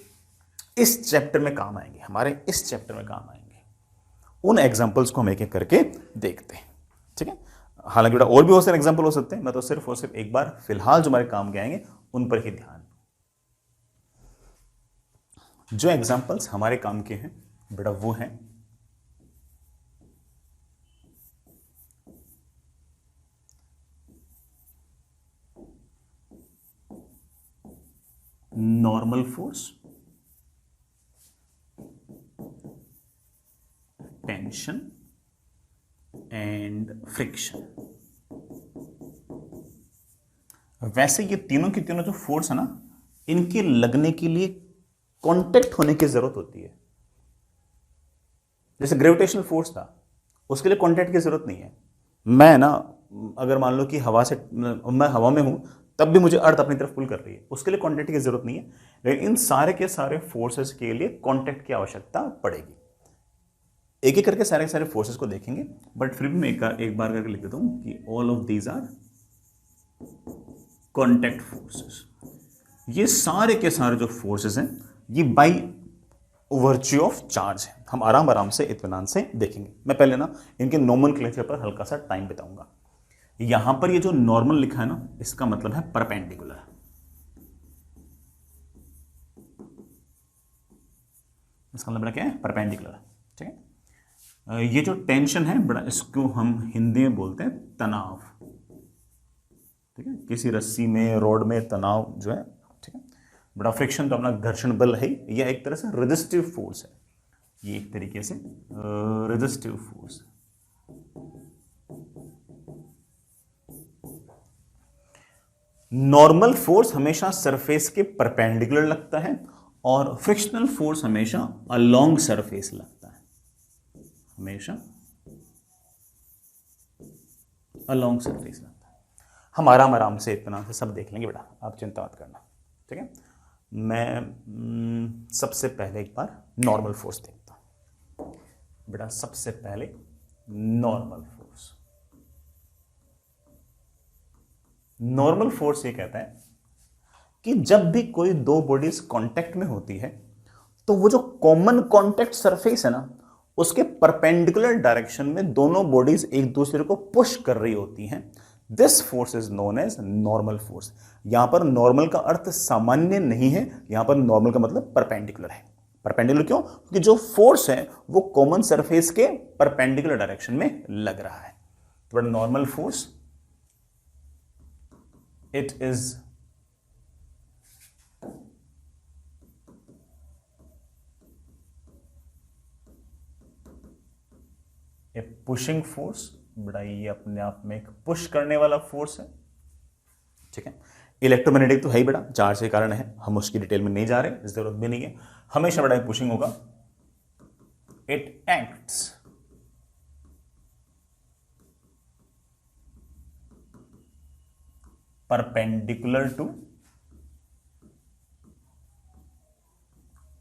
इस चैप्टर में काम आएंगे, हमारे इस चैप्टर में काम आएंगे। उन एग्जाम्पल्स को हम एक एक करके देखते हैं, ठीक है। हालांकि बेटा और भी बहुत सारे एग्जाम्पल हो सकते हैं, मैं तो सिर्फ और सिर्फ एक बार फिलहाल जो हमारे काम के आएंगे उन पर ही ध्यान। जो एग्जाम्पल्स हमारे काम के हैं बेटा वो हैं normal force, tension and friction. वैसे ये तीनों की तीनों जो फोर्स है ना, इनके लगने के लिए कांटेक्ट होने की जरूरत होती है। जैसे ग्रेविटेशनल फोर्स था, उसके लिए कांटेक्ट की जरूरत नहीं है। मैं ना अगर मान लो कि मैं हवा में हूं, तब भी मुझे अर्थ अपनी तरफ पुल कर रही है, उसके लिए कांटेक्ट की जरूरत नहीं है। लेकिन इन सारे के सारे फोर्सेस के लिए कांटेक्ट की आवश्यकता पड़ेगी। एक एक करके सारे सारे फोर्सेस को देखेंगे, बट फिर भी मैं एक बार करके लिख देता हूं कि all of these are contact forces. ये सारे के सारे जो फोर्सेस हैं ये बाई वर्च्यू ऑफ चार्ज है। हम आराम आराम से इत्मीनान से देखेंगे। मैं पहले ना इनके नोमेनक्लेचर पर हल्का सा टाइम बिताऊंगा। यहां पर ये जो नॉर्मल लिखा है ना, इसका मतलब है परपेंडिकुलर। इसका मतलब क्या है, परपेंडिकुलर, ठीक है। ये जो टेंशन है बड़ा, इसको हम हिंदी में बोलते हैं तनाव, ठीक है। किसी रस्सी में, रोड में तनाव जो है, ठीक है। बड़ा फ्रिक्शन तो अपना घर्षण बल है, यह एक तरह से रेजिस्टिव फोर्स है। ये एक तरीके से रेजिस्टिव फोर्स। नॉर्मल फोर्स हमेशा सरफेस के परपेंडिकुलर लगता है और फ्रिक्शनल फोर्स हमेशा अलोंग सरफेस लगता है, हमेशा अलोंग सरफेस लगता है। हम आराम आराम से इतना से सब देख लेंगे बेटा, आप चिंता मत करना, ठीक है। मैं सबसे पहले एक बार नॉर्मल फोर्स देखता हूं बेटा। सबसे पहले नॉर्मल फोर्स। नॉर्मल फोर्स ये कहता है कि जब भी कोई दो बॉडीज कांटेक्ट में होती है तो वो जो कॉमन कांटेक्ट सरफेस है ना, उसके परपेंडिकुलर डायरेक्शन में दोनों बॉडीज एक दूसरे को पुश कर रही होती हैं। This force is known as normal force. यहां पर नॉर्मल का अर्थ सामान्य नहीं है, यहां पर नॉर्मल का मतलब परपेंडिकुलर है। परपेंडिकुलर क्यों? क्योंकि जो फोर्स है वो कॉमन सरफेस के परपेंडिकुलर डायरेक्शन में लग रहा है। तो normal force, it is a pushing force. बड़ा ये अपने आप में एक पुश करने वाला फोर्स है, ठीक है। इलेक्ट्रोमैग्नेटिक तो है ही बेटा, चार्ज के कारण है, हम उसकी डिटेल में नहीं जा रहे, जरूरत भी नहीं है। हमेशा बड़ा पुशिंग होगा। It acts perpendicular to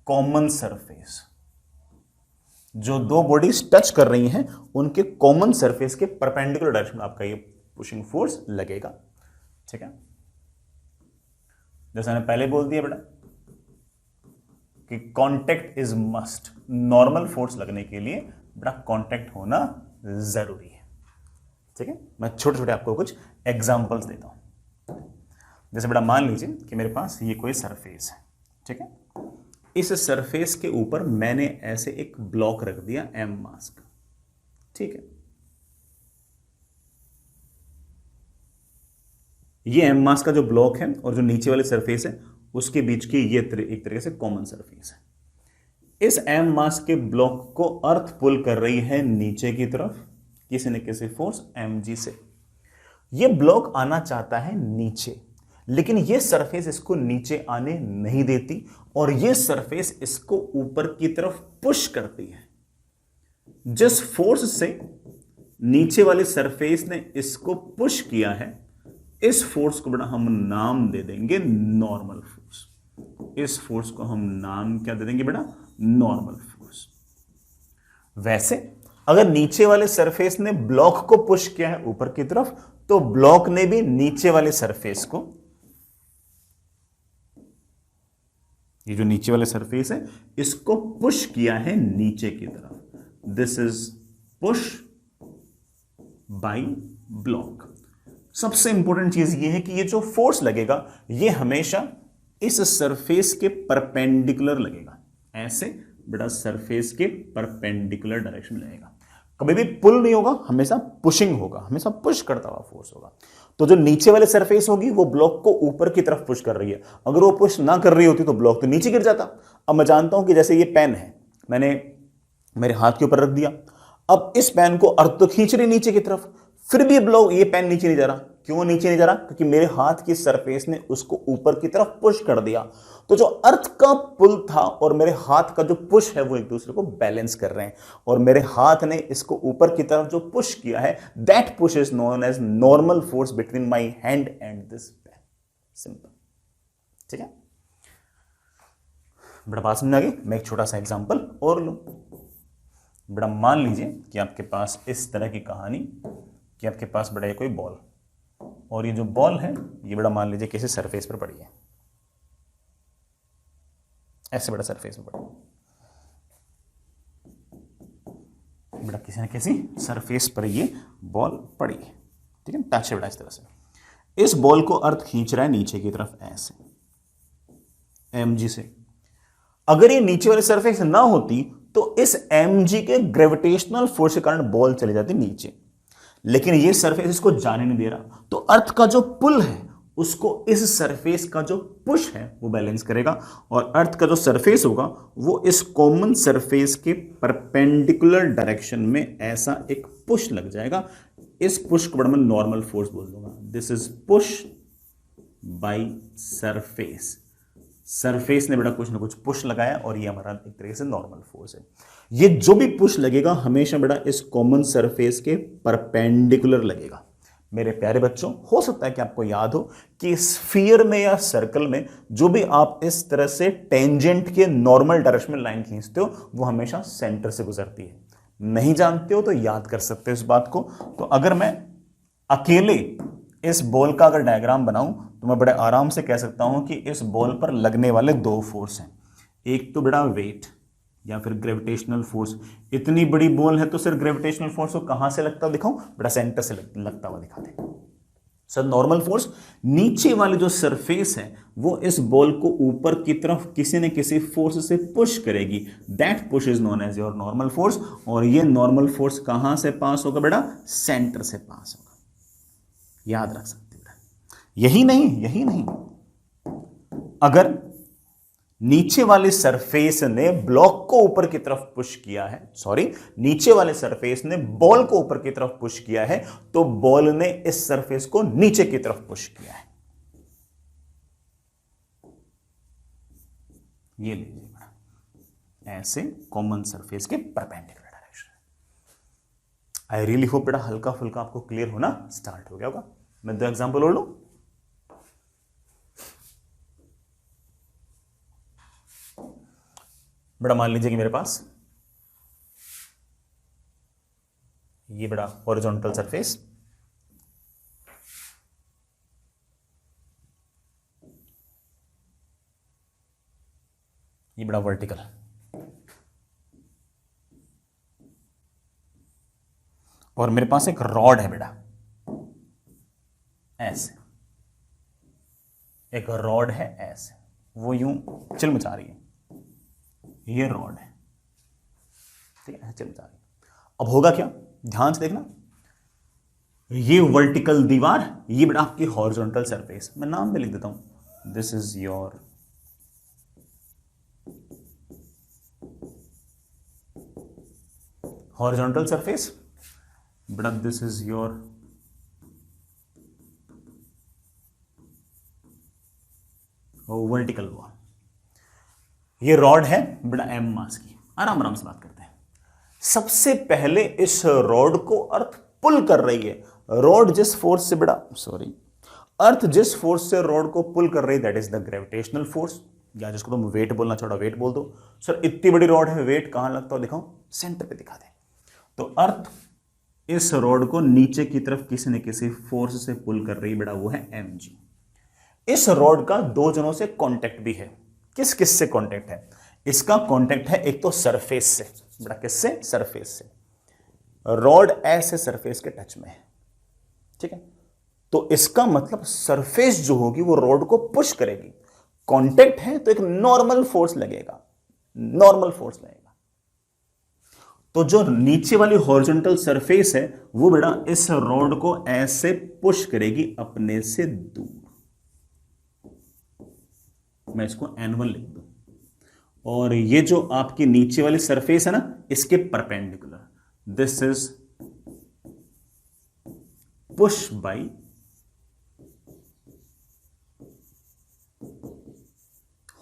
common surface. जो दो बॉडीज टच कर रही हैं उनके कॉमन सरफेस के परपेंडिकुलर डायरेक्शन में आपका ये पुशिंग फोर्स लगेगा, ठीक है। जैसा मैंने पहले बोल दिया बेटा कि contact is must. Normal force लगने के लिए बेटा कांटेक्ट होना जरूरी है, ठीक है। मैं छोटे छोटे आपको कुछ एग्जांपल्स देता हूं। जैसे बेटा मान लीजिए कि मेरे पास ये कोई सरफेस है, ठीक है। इस सरफेस के ऊपर मैंने ऐसे एक ब्लॉक रख दिया एम मास का, ठीक है। ये एम मास का जो ब्लॉक है और जो नीचे वाले सरफेस है उसके बीच की ये एक तरीके से कॉमन सरफेस है। इस एम मास के ब्लॉक को अर्थ पुल कर रही है नीचे की तरफ किसी न किसी फोर्स एम जी से। ये ब्लॉक आना चाहता है नीचे, लेकिन ये सरफेस इसको नीचे आने नहीं देती और ये सरफेस इसको ऊपर की तरफ पुश करती है। जिस फोर्स से नीचे वाली सरफेस ने इसको पुश किया है, इस फोर्स को बेटा हम नाम दे देंगे नॉर्मल फोर्स। इस फोर्स को हम नाम क्या दे देंगे बेटा? Normal force. वैसे अगर नीचे वाले सरफेस ने ब्लॉक को पुश किया है ऊपर की तरफ, तो ब्लॉक ने भी नीचे वाले सरफेस को, ये जो नीचे वाले सरफेस है इसको पुश किया है नीचे की तरफ। This is push bye block. सबसे इंपॉर्टेंट चीज ये है कि ये जो फोर्स लगेगा ये हमेशा इस सरफेस के परपेंडिकुलर लगेगा, ऐसे बेटा सरफेस के परपेंडिकुलर डायरेक्शन लगेगा। कभी भी पुल नहीं होगा, हमेशा पुशिंग होगा, हमेशा पुश करता हुआ फोर्स होगा। तो जो नीचे वाले सरफेस होगी वो ब्लॉक को ऊपर की तरफ पुश कर रही है। अगर वो पुश ना कर रही होती तो ब्लॉक तो नीचे गिर जाता। अब मैं जानता हूं कि जैसे ये पेन है, मैंने मेरे हाथ के ऊपर रख दिया, अब इस पेन को अर्थ तो खींच रही नीचे की तरफ, फिर भी ब्लॉक, ये पेन नीचे नहीं जा रहा। क्यों नीचे नहीं जा रहा? क्योंकि मेरे हाथ की सरफेस ने उसको ऊपर की तरफ पुश कर दिया। तो जो अर्थ का पुल था और मेरे हाथ का जो पुश है वो एक दूसरे को बैलेंस कर रहे हैं, और मेरे हाथ ने इसको ऊपर की तरफ जो पुश किया है, that push is known as normal force between my hand and this pen. Simple, ठीक है? बड़ा बात समझ आ गई? मैं एक छोटा सा एग्जांपल और लूं। बड़ा मान लीजिए कि आपके पास इस तरह की कहानी कि आपके पास बड़ा है कोई बॉल, और ये जो बॉल है ये बड़ा मान लीजिए किसी सरफेस पर पड़ी है, ऐसे बड़ा सरफेस पर पड़ी बड़ा किसी न किसी सरफेस पर ये बॉल पड़ी है, ठीक है? टच है बड़ा इस तरह से। इस बॉल को अर्थ खींच रहा है नीचे की तरफ ऐसे mg से। अगर ये नीचे वाली सरफेस ना होती तो इस mg के ग्रेविटेशनल फोर्स के कारण बॉल चली जाती नीचे, लेकिन ये सरफेस इसको जाने नहीं दे रहा। तो अर्थ का जो पुल है उसको इस सरफेस का जो पुश है वो बैलेंस करेगा, और अर्थ का जो सरफेस होगा वो इस कॉमन सरफेस के परपेंडिकुलर डायरेक्शन में ऐसा एक पुश लग जाएगा। इस पुश को बड़ा मैं नॉर्मल फोर्स बोल दूंगा। This is push by surface. Surface ने बेटा कुछ ना कुछ पुश लगाया और ये हमारा एक तरीके से नॉर्मल फोर्स है। ये जो भी पुश लगेगा हमेशा बेटा इस कॉमन सरफेस के परपेंडिकुलर लगेगा। मेरे प्यारे बच्चों, हो सकता है कि आपको याद हो कि स्फीयर में या सर्कल में जो भी आप इस तरह से टेंजेंट के नॉर्मल डायरेक्शन में लाइन खींचते हो वो हमेशा सेंटर से गुजरती है। नहीं जानते हो तो याद कर सकते हो इस बात को। तो अगर मैं अकेले इस बॉल का अगर डायग्राम बनाऊं तो मैं बड़े आराम से कह सकता हूं कि इस बॉल पर लगने वाले दो फोर्स हैं। एक तो बड़ा वेट या फिर ग्रेविटेशनल फोर्स। इतनी बड़ी बॉल है तो सिर्फ ग्रेविटेशनल फोर्स को कहां से लगता हुआ दिखाऊं? बड़ा सेंटर से लगता हुआ दिखा दे। सर नॉर्मल फोर्स, नीचे वाली जो सरफेस है वो इस बॉल को ऊपर की तरफ किसी न किसी फोर्स से पुश करेगी। That push is known as your normal force. और ये नॉर्मल फोर्स कहां से पास होगा बेटा? सेंटर से पास होगा। याद रख सकते बेटा। यही नहीं, अगर नीचे वाले सरफेस ने ब्लॉक को ऊपर की तरफ पुश किया है, नीचे वाले सरफेस ने बॉल को ऊपर की तरफ पुश किया है, तो बॉल ने इस सरफेस को नीचे की तरफ पुश किया है। ये लीजिए ऐसे कॉमन सरफेस के perpendicular direction. I really hope बेटा हल्का फुल्का आपको क्लियर होना स्टार्ट हो गया होगा। मैं दो एग्जांपल और लूं। बड़ा मान लीजिए कि मेरे पास ये बड़ा हॉरिजॉन्टल सरफेस, ये बड़ा वर्टिकल, और मेरे पास एक रॉड है बेटा ऐसे, एक रॉड है ऐसे, वो यूं चिलमचा रही है। ये रॉड है, ठीक है, चिलमचा रही है। अब होगा क्या? ध्यान से देखना। ये वर्टिकल दीवार, ये बेटा आपकी हॉरिजॉन्टल सरफेस। मैं नाम में लिख देता हूं, this is your horizontal surface, बेटा this is your vertical wall. ये रॉड है बेटा एम मास की। आराम आराम से बात करते हैं। सबसे पहले इस रॉड को अर्थ पुल कर रही है। रॉड जिस फोर्स से बेटा अर्थ जिस फोर्स से रॉड को पुल कर रही है that is the gravitational force. या जिसको तुम वेट बोलना चाहो वेट बोल दो। सर इतनी बड़ी रॉड है, वेट कहाँ लगता है दिखाओ, सेंटर पे दिखा दे। तो अर्थ इस रॉड को नीचे की तरफ किसी न किसी फोर्स से पुल कर रही बेटा, वो है mg। इस रॉड का दो जनों से कांटेक्ट भी है। किस किस से कांटेक्ट है? इसका कांटेक्ट है एक तो सरफेस से बेटा, किससे? सरफेस से। रॉड ऐसे सरफेस के टच में है, ठीक है। तो इसका मतलब सरफेस जो होगी वो रॉड को पुश करेगी। कांटेक्ट है तो एक नॉर्मल फोर्स लगेगा, नॉर्मल फोर्स लगेगा। तो जो नीचे वाली हॉरिजॉन्टल सरफेस है वो बेटा इस रॉड को ऐसे पुश करेगी अपने से दूर। मैं इसको N1 लिख दूं। और ये जो आपकी नीचे वाली सरफेस है ना, इसके perpendicular, this is push bye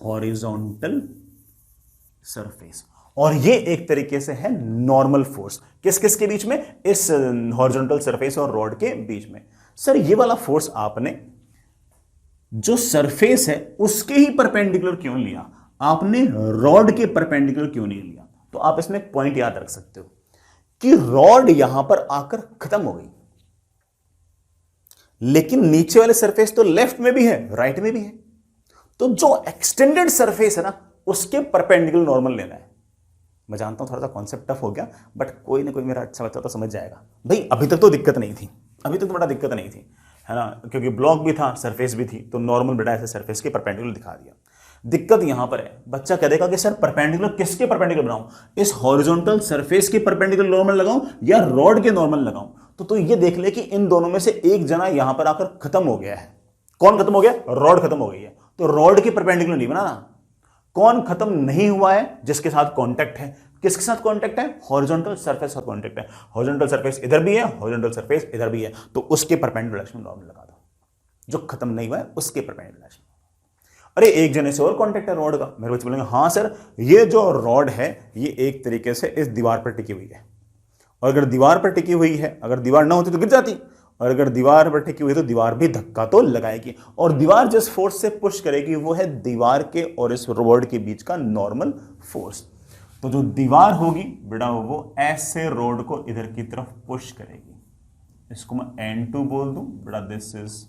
horizontal surface. और ये एक तरीके से है नॉर्मल फोर्स। किस किस के बीच में? इस हॉरिजॉन्टल सरफेस और रॉड के बीच में। सर ये वाला फोर्स आपने जो सरफेस है उसके ही परपेंडिकुलर क्यों लिया, आपने रॉड के परपेंडिकुलर क्यों नहीं लिया? तो आप इसमें एक पॉइंट याद रख सकते हो कि रॉड यहां पर आकर खत्म हो गई, लेकिन नीचे वाले सरफेस तो लेफ्ट में भी है, राइट में भी है। तो जो एक्सटेंडेड सरफेस है ना, उसके परपेंडिकुलर नॉर्मल लेना है। मैं जानता हूं थोड़ा सा कॉन्सेप्ट टफ हो गया, बट कोई ना कोई मेरा अच्छा बच्चा तो समझ जाएगा। भाई अभी तक तो दिक्कत नहीं थी, अभी तक तो बड़ा दिक्कत नहीं थी, है ना, क्योंकि ब्लॉक भी था, सरफेस भी थी, तो नॉर्मल बेटा ऐसे सरफेस के परपेंडिकुलर दिखा दिया। दिक्कत यहां पर है, बच्चा कह देगा कि सर परपेंडिकुलर किसके परपेंडिकुलर बनाऊं, इस हॉरिजॉन्टल सरफेस के परपेंडिकुलर नॉर्मल लगाऊं या रॉड के नॉर्मल लगाऊं? तो ये देख ले कि इन दोनों में से एक जना यहां पर आकर खत्म हो गया है। कौन खत्म हो गया? रॉड खत्म हो गई है। तो रॉड के परपेंडिकुलर नहीं बनाना। कौन खत्म नहीं हुआ है? जिसके साथ कांटेक्ट है। किसके साथ कांटेक्ट है? हॉरिजॉन्टल सरफेस साथ कांटेक्ट है। हॉरिजॉन्टल सरफेस इधर भी है, हॉरिजॉन्टल सरफेस इधर भी है, तो उसके परपेंडिकुलर डायरेक्शन में नॉर्मल लगा दो। जो खत्म नहीं हुआ है उसके परपेंडिकुलर डायरेक्शन। अरे एक जने से और कांटेक्ट है रॉड का। मेरे बच्चे बोलेंगे हाँ सर, ये जो रॉड है ये एक तरीके से इस दीवार पर टिकी हुई है, और अगर दीवार पर टिकी हुई है, अगर दीवार ना होती तो गिर जाती, और अगर दीवार पर टिकी हुई तो दीवार भी धक्का तो लगाएगी, और दीवार जिस फोर्स से पुश करेगी वो है दीवार के और इस रॉड के बीच का नॉर्मल फोर्स। तो जो दीवार होगी बेटा वो ऐसे रॉड को इधर की तरफ पुश करेगी। इसको मैं N2 बोल दूं बेटा, this is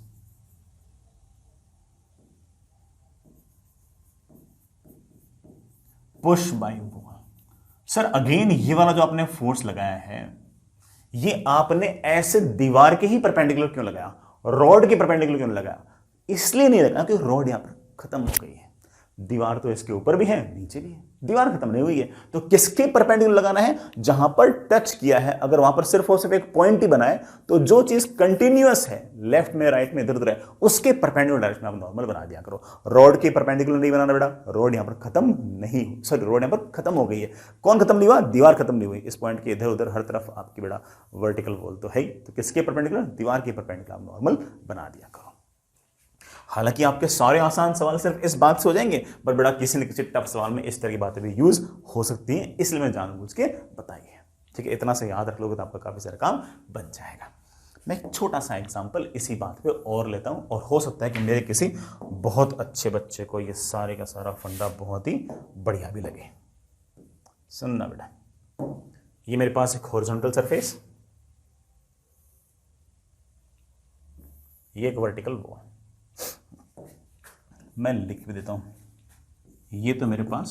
push by wall. Sir again ये वाला जो आपने फोर्स लगाया है ये आपने ऐसे दीवार के ही परपेंडिकुलर क्यों लगाया, रॉड के परपेंडिकुलर क्यों लगाया? इसलिए नहीं लगाया कि रॉड यहां पर खत्म हो गई है। दीवार तो इसके ऊपर भी है, नीचे भी है, दीवार खत्म नहीं हुई है। तो किसके परपेंडिकुलर लगाना है? जहां पर टच किया है। अगर वहां पर सिर्फ और सिर्फ एक पॉइंट ही बनाए तो जो चीज कंटिन्यूअस है, लेफ्ट में राइट में इधर उधर है, उसके परपेंडिकुलर डायरेक्शन में आप नॉर्मल बना दिया करो। रॉड के परपेंडिकुलर नहीं बनाना बेटा, रॉड यहां पर खत्म नहीं, सॉरी रॉड यहां पर खत्म हो गई है। कौन खत्म नहीं हुआ? दीवार खत्म नहीं हुई। इस पॉइंट के इधर उधर हर तरफ आपकी बेटा वर्टिकल वॉल तो है, तो किसके परपेंडिकुलर? दीवार के परपेंडिकुलर आप नॉर्मल बना दिया करो। हालांकि आपके सारे आसान सवाल सिर्फ इस बात से हो जाएंगे, पर बेटा किसी न किसी टफ सवाल में इस तरह की बातें भी यूज हो सकती हैं, इसलिए मैं जानबूझ के बताई है। ठीक है, इतना से याद रख लोगे तो आपका काफी सारा काम बन जाएगा। मैं एक छोटा सा एग्जांपल इसी बात पे और लेता हूं, और हो सकता है कि मेरे किसी बहुत अच्छे बच्चे को ये सारे का सारा फंडा बहुत ही बढ़िया भी लगे। सुनना बेटा, ये मेरे पास एक हॉरिजॉन्टल सरफेस, ये एक वर्टिकल वॉल। मैं लिख भी देता हूं, ये तो मेरे पास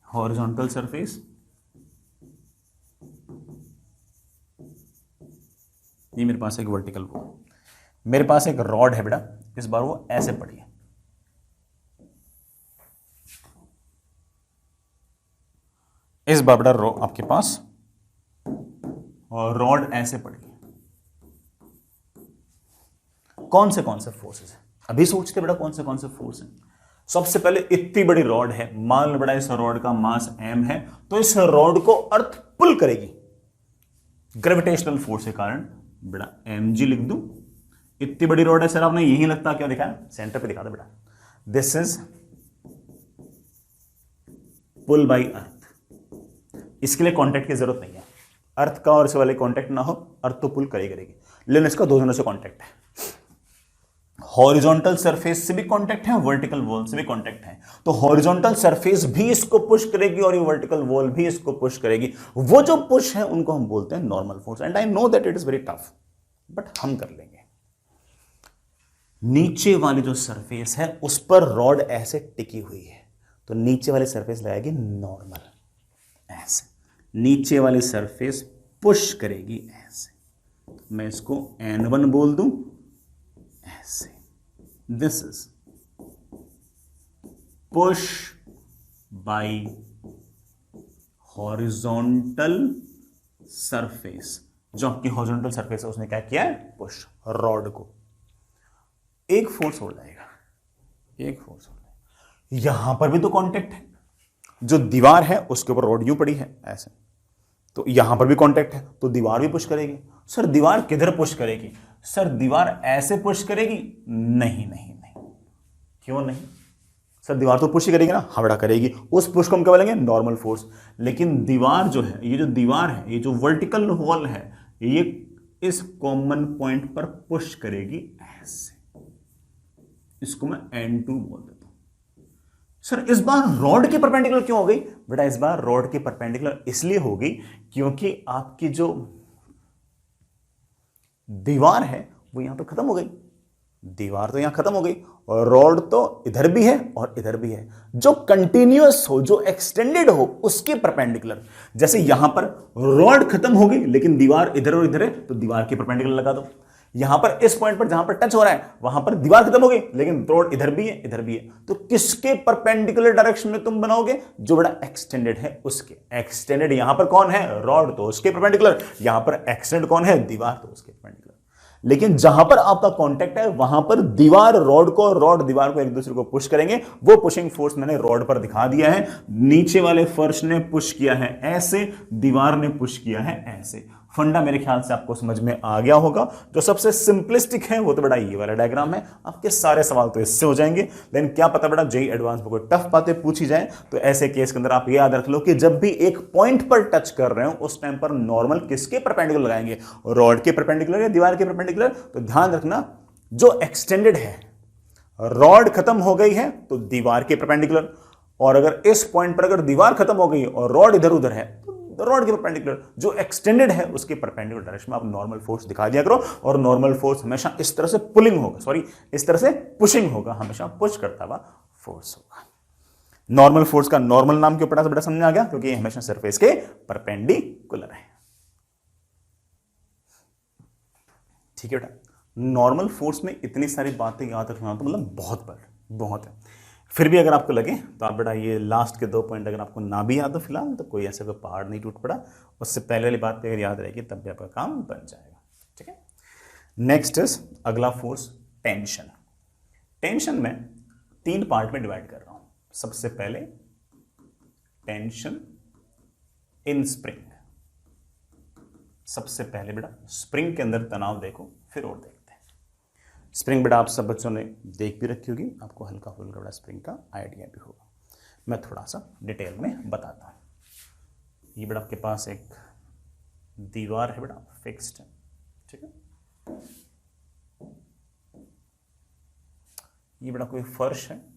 हॉरिजॉन्टल सरफेस, ये मेरे पास एक वर्टिकल वॉल। मेरे पास एक रॉड है बेटा, इस बार वो ऐसे पड़ी है, इस बार बेटा आपके पास और रॉड ऐसे पड़ी है। कौन से फोर्सेस हैं? अभी सोचते बेटा कौन से फोर्स हैं। सबसे पहले इतनी बड़ी रॉड है, मान लो बेटा इस रॉड का मास m है, तो इस रॉड को अर्थ पुल करेगी ग्रेविटेशनल फोर्स के कारण, बेटा mg लिख दूं। इतनी बड़ी रॉड है सर, आपने यही लगता क्या दिखाया? सेंटर पे दिखा दो बेटा, दिस इज पुल बाय अर्थ। इसके लिए कॉन्टैक्ट की जरूरत नहीं है। अर्थ का और इस वाले कांटेक्ट ना हो, अर्थ तो पुल करेगी, लेकिन इसका दो जनों से कांटेक्ट है, हॉरिजॉन्टल सरफेस से भी कांटेक्ट है, वर्टिकल वॉल से भी कांटेक्ट है। तो हॉरिजॉन्टल सरफेस भी इसको पुश करेगी और ये वर्टिकल वॉल भी इसको पुश करेगी। वो जो पुश है उनको हम बोलते हैं normal force. And I know that it is very tough, but हम कर लेंगे। नीचे वाली जो सरफेस है उस पर रॉड ऐसे टिकी हुई है, तो नीचे वाली सरफेस लगाएगी नॉर्मल, ऐसे नीचे वाली सरफेस पुश करेगी ऐसे, मैं इसको N1 बोल दूं ऐसे। This is push bye horizontal surface. जो आपकी हॉरिजॉन्टल सरफेस है उसने क्या किया है, पुश रॉड को। एक फोर्स हो जाएगा, एक फोर्स हो जाएगा। यहां पर भी तो कांटेक्ट है, जो दीवार है उसके ऊपर रॉड यूं पड़ी है ऐसे, तो यहां पर भी कांटेक्ट है, तो दीवार भी पुश करेगी। सर दीवार किधर पुश करेगी? सर दीवार ऐसे पुश करेगी? नहीं नहीं नहीं। क्यों नहीं? सर दीवार तो पुश ही करेगी ना, हावड़ा करेगी। उस पुश को हम क्या बोलेंगे, नॉर्मल फोर्स। लेकिन दीवार जो है, ये जो दीवार है, ये जो वर्टिकल वॉल है, ये इस कॉमन पॉइंट पर पुश करेगी ऐसे। इसको मैं N2 बोल देता हूं। सर इस बार रॉड के परपेंडिकुलर क्यों हो गई? बेटा इस बार रॉड के परपेंडिकुलर इसलिए हो गई क्योंकि आपकी जो दीवार है वो यहां पर खत्म हो गई। दीवार तो यहां खत्म हो गई और रॉड तो इधर भी है और इधर भी है। जो कंटिन्यूअस हो, जो एक्सटेंडेड हो, उसके परपेंडिकुलर। जैसे यहां पर रॉड खत्म हो गई लेकिन दीवार इधर और इधर है, तो दीवार के परपेंडिकुलर लगा दो। यहां पर इस पॉइंट पर जहां पर टच हो रहा है वहां पर दीवार खत्म हो गई लेकिन रॉड इधर भी है, इधर भी है, तो किसके परपेंडिकुलर डायरेक्शन में तुम बनाओगे? जो बड़ा एक्सटेंडेड है उसके। एक्सटेंडेड यहां पर कौन है? रॉड, तो उसके परपेंडिकुलर। यहां पर एक्सटेंडेड कौन है? दीवार, तो उसके परपेंडिकुलर। लेकिन जहां पर आपका कांटेक्ट है वहां पर दीवार रॉड को, रॉड दीवार को एक दूसरे को पुश करेंगे। वो पुशिंग फोर्स मैंने रॉड पर दिखा दिया है। नीचे वाले फर्श ने पुश किया है ऐसे, दीवार ने पुश किया है ऐसे। फंडा मेरे ख्याल से आपको समझ में आ गया होगा। जो सबसे सिंपलिस्टिक है वो तो बड़ा ये वाला डायग्राम है। आपके सारे सवाल तो इससे हो जाएंगे। लेकिन क्या पता बड़ा जेई एडवांस में कोई टफ बातें पूछी जाए, तो ऐसे केस के अंदर आप ये याद रख लो कि जब भी एक पॉइंट पर टच कर रहे हो उस टाइम पर नॉर्मल किसके परपेंडिकुलर लगाएंगे? रॉड के परपेंडिकुलर या दीवार के परपेंडिकुलर? तो ध्यान रखना, जो एक्सटेंडेड है, रॉड खत्म हो गई है तो दीवार के परपेंडिकुलर, और अगर इस पॉइंट पर अगर दीवार खत्म हो गई और रॉड इधर उधर है तो रॉड के परपेंडिकुलर। जो एक्सटेंडेड है उसके परपेंडिकुलर डायरेक्शन में आप नॉर्मल फोर्स दिखा दिया करो। और नॉर्मल फोर्स हमेशा इस तरह से पुलिंग होगा, सॉरी इस तरह से पुशिंग होगा, हमेशा पुश करता हुआ फोर्स होगा। नॉर्मल फोर्स का नॉर्मल नाम क्यों पड़ा? बेटा समझ आ गया, क्योंकि ये हमेशा सरफेस के परपेंडिकुलर है। ठीक है बेटा, नॉर्मल फोर्स में इतनी सारी बातें याद रखना तो मतलब बहुत है। फिर भी अगर आपको लगे तो आप बेटा ये लास्ट के 2 पॉइंट अगर आपको ना भी याद हो फिलहाल, तो कोई ऐसा कोई पहाड़ नहीं टूट पड़ा। उससे पहले वाली बात पे अगर याद रहेगी तब भी आपका काम बन जाएगा। ठीक है, नेक्स्ट इज अगला फोर्स, टेंशन। टेंशन में 3 पार्ट में डिवाइड कर रहा हूं। सबसे पहले टेंशन इन स्प्रिंग। सबसे पहले बेटा स्प्रिंग के अंदर तनाव देखो, फिर और देखते हैं। स्प्रिंग बेटा आप सब बच्चों ने देख भी रखी होगी, आपको हल्का फुल्का बेटा स्प्रिंग का आइडिया भी होगा। मैं थोड़ा सा डिटेल में बताता हूं। ये बेटा आपके पास एक दीवार है बेटा, फिक्स्ड है। ठीक है, ये बेटा कोई फर्श है।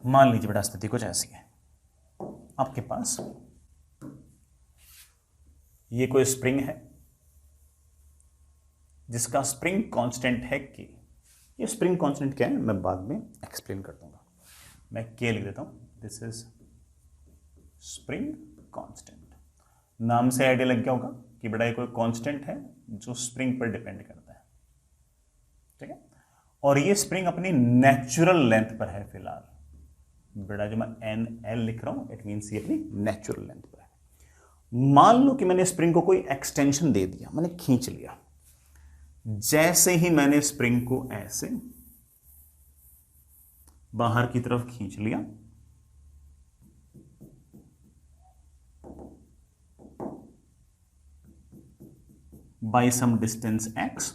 मान लीजिए बेटा स्थिति कुछ ऐसी है, आपके पास ये कोई स्प्रिंग है जिसका स्प्रिंग कांस्टेंट है के। ये स्प्रिंग कांस्टेंट क्या है मैं बाद में एक्सप्लेन कर दूंगा। मैं के लिख देता हूं, दिस इज स्प्रिंग कांस्टेंट। नाम से आइडिया लग गया होगा कि बेटा ये कोई कांस्टेंट है जो स्प्रिंग पर डिपेंड करता है। ठीक है, और ये स्प्रिंग अपनी नेचुरल लेंथ पर है फिलहाल। बेटा जो मैं NL लिख रहा हूं इट मींस ये अपनी नेचुरल लेंथ पर है। मान लो कि मैंने स्प्रिंग को कोई एक्सटेंशन दे दिया, मैंने खींच लिया। जैसे ही मैंने स्प्रिंग को ऐसे बाहर की तरफ खींच लिया, बाई सम डिस्टेंस x,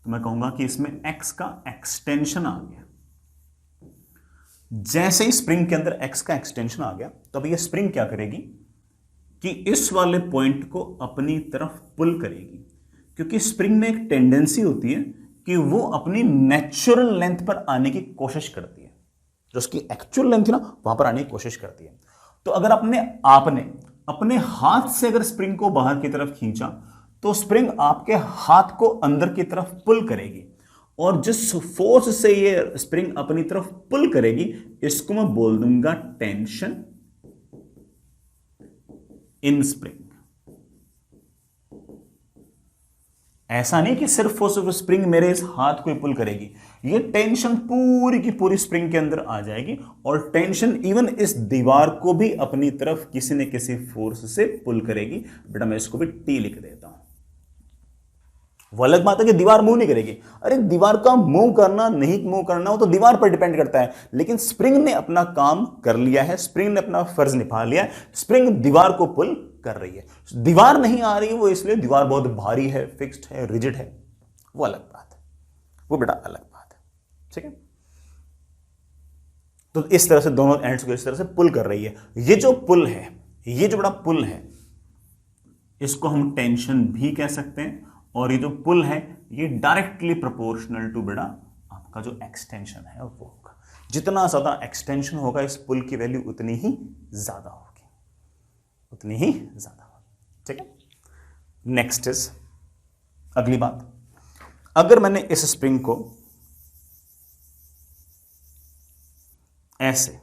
तो मैं कहूंगा कि इसमें x का एक्सटेंशन आ गया। जैसे ही स्प्रिंग के अंदर x का एक्सटेंशन आ गया तो अब ये स्प्रिंग क्या करेगी कि इस वाले पॉइंट को अपनी तरफ पुल करेगी, क्योंकि स्प्रिंग में एक टेंडेंसी होती है कि वो अपनी नेचुरल लेंथ पर आने की कोशिश करती है, जो उसकी एक्चुअल लेंथ है ना वहां पर आने की कोशिश करती है। तो अगर आपने अपने हाथ से अगर स्प्रिंग को बाहर की तरफ खींचा तो स्प्रिंग आपके हाथ को अंदर की तरफ पुल करेगी, और जिस फोर्स से ये स्प्रिंग अपनी तरफ पुल करेगी इसको मैं बोल दूंगा टेंशन इन स्प्रिंग। ऐसा नहीं कि सिर्फ और सिर्फ स्प्रिंग मेरे इस हाथ को ही पुल करेगी, ये टेंशन पूरी की पूरी स्प्रिंग के अंदर आ जाएगी, और टेंशन इवन इस दीवार को भी अपनी तरफ किसी न किसी फोर्स से पुल करेगी। बेटा मैं इसको भी टी लिख देता हूं। वो अलग बात है कि दीवार मूव नहीं करेगी, अरे दीवार का मूव करना नहीं मूव करना वो तो दीवार पर डिपेंड करता है, लेकिन स्प्रिंग ने अपना काम कर लिया है, स्प्रिंग ने अपना फर्ज निभा लिया है, स्प्रिंग दीवार को पुल कर रही है। दीवार नहीं आ रही है वो इसलिए दीवार बहुत भारी है, फिक्स्ड है, रिजिड है, वो अलग बात है, वो बेटा अलग बात है। ठीक है, तो इस तरह से दोनों एंड्स को इस तरह से पुल कर रही है। ये जो पुल है, ये जो बड़ा पुल है, इसको हम टेंशन भी कह सकते हैं, और ये जो पुल है ये डायरेक्टली प्रोपोर्शनल टू बेटा आपका जो एक्सटेंशन है वो होगा। जितना ज्यादा एक्सटेंशन होगा इस पुल की वैल्यू उतनी ही ज्यादा होगी, उतनी ही ज्यादा होगी। ठीक है, नेक्स्ट इज अगली बात, अगर मैंने इस स्प्रिंग को ऐसे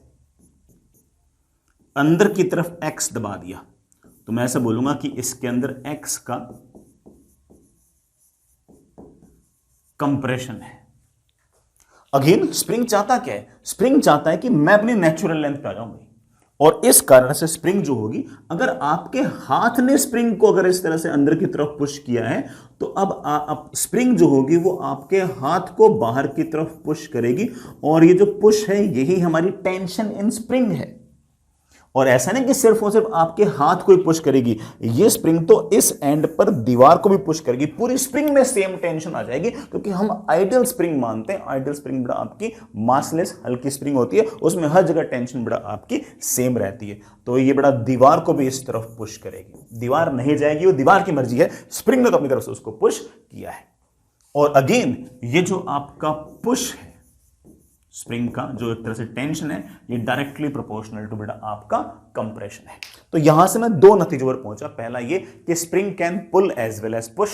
अंदर की तरफ x दबा दिया तो मैं ऐसे बोलूंगा कि इसके अंदर x का कंप्रेशन है। अगेन स्प्रिंग चाहता क्या है, स्प्रिंग चाहता है कि मैं अपनी नेचुरल लेंथ पे आ जाऊं भाई, और इस कारण से स्प्रिंग जो होगी, अगर आपके हाथ ने स्प्रिंग को अगर इस तरह से अंदर की तरफ पुश किया है तो अब स्प्रिंग जो होगी वो आपके हाथ को बाहर की तरफ पुश करेगी, और ये जो पुश है यही हमारी टेंशन इन स्प्रिंग है। और ऐसा नहीं कि सिर्फ और सिर्फ आपके हाथ को ही पुश करेगी, ये स्प्रिंग तो इस एंड पर दीवार को भी पुश करेगी, पूरी स्प्रिंग में सेम टेंशन आ जाएगी, क्योंकि हम आइडियल स्प्रिंग मानते हैं। आइडियल स्प्रिंग बड़ा आपकी मासलेस हल्की स्प्रिंग होती है, उसमें हर जगह टेंशन बड़ा आपकी सेम रहती है, तो ये बड़ा दीवार को भी इस तरफ पुश करेगी, दीवार नहीं जाएगी, वो दीवार की मर्जी है, स्प्रिंग ने तो अपनी तरफ से उसको पुश किया है। और अगेन ये जो आपका पुश है स्प्रिंग का, जो एक तरह से टेंशन है, ये डायरेक्टली प्रोपोर्शनल टू बेटा आपका कंप्रेशन है। तो यहां से मैं दो नतीजों पर पहुंचा, पहला ये कि spring can pull as well as push,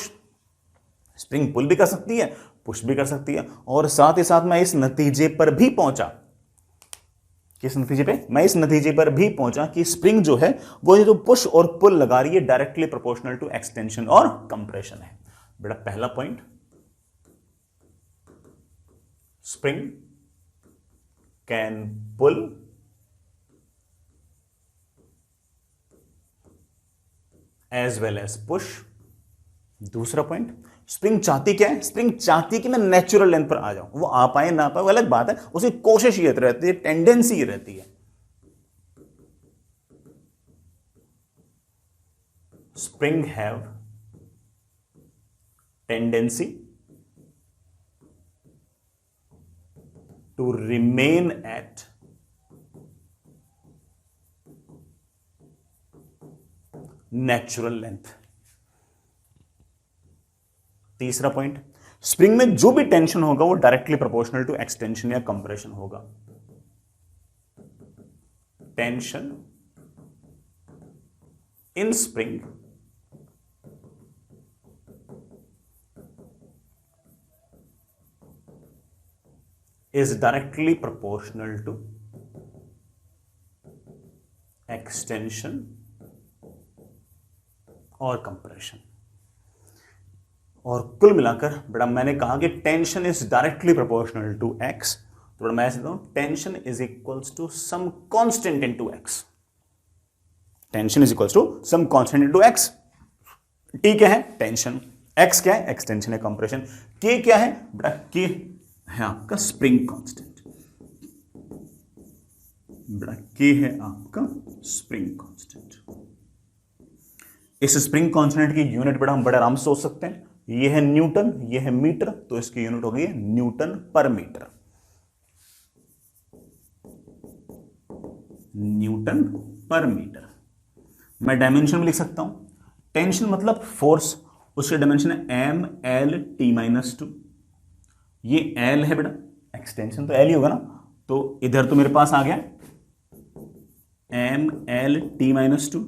spring pull भी कर सकती है, पुश भी कर सकती है, और साथ ही साथ मैं इस नतीजे पर भी पहुंचा, किस नतीजे पे, मैं इस नतीजे पर भी पहुंचा कि स्प्रिंग जो है वो जो पुश और पुल लगा रही है डायरेक्टली प्रोपोर्शनल टू एक्सटेंशन और कंप्रेशन है। बेटा पहला point, spring can pull as well as push। दूसरा पॉइंट, स्प्रिंग चाहती क्या है, स्प्रिंग चाहती कि मैं नेचुरल लेंथ पर आ जाऊं, वो आ पाए ना पाए वो अलग बात है, उसकी कोशिश ये रहती है, टेंडेंसी ये रहती है। Spring have tendency to remain at natural length। तीसरा पॉइंट, स्प्रिंग में जो भी टेंशन होगा वो डायरेक्टली प्रोपोर्शनल टू एक्सटेंशन या कंप्रेशन होगा। Tension in spring is directly proportional to extension और compression। और कुल मिलाकर बेटा मैंने कहा कि tension is directly proportional to x, तो बेटा मैं ऐसे कहता हूं tension is equals to some constant into x, tension is equals to some constant into x। t क्या है, टेंशन, x क्या है, एक्सटेंशन है, कंप्रेशन, k क्या है बेटा, k है आपका स्प्रिंग कांस्टेंट, बड़ा के है आपका स्प्रिंग कांस्टेंट। इस स्प्रिंग कांस्टेंट की यूनिट बेटा हम बड़े आराम से सोच सकते हैं, ये है न्यूटन, ये है मीटर, तो इसकी यूनिट हो गई न्यूटन पर मीटर। न्यूटन पर मीटर। मैं डायमेंशन में लिख सकता हूं, टेंशन मतलब फोर्स, उसकी डायमेंशन है ML_T-2। ये L है बेटा, एक्सटेंशन तो L ही होगा ना, तो इधर तो मेरे पास आ गया ML_T-2,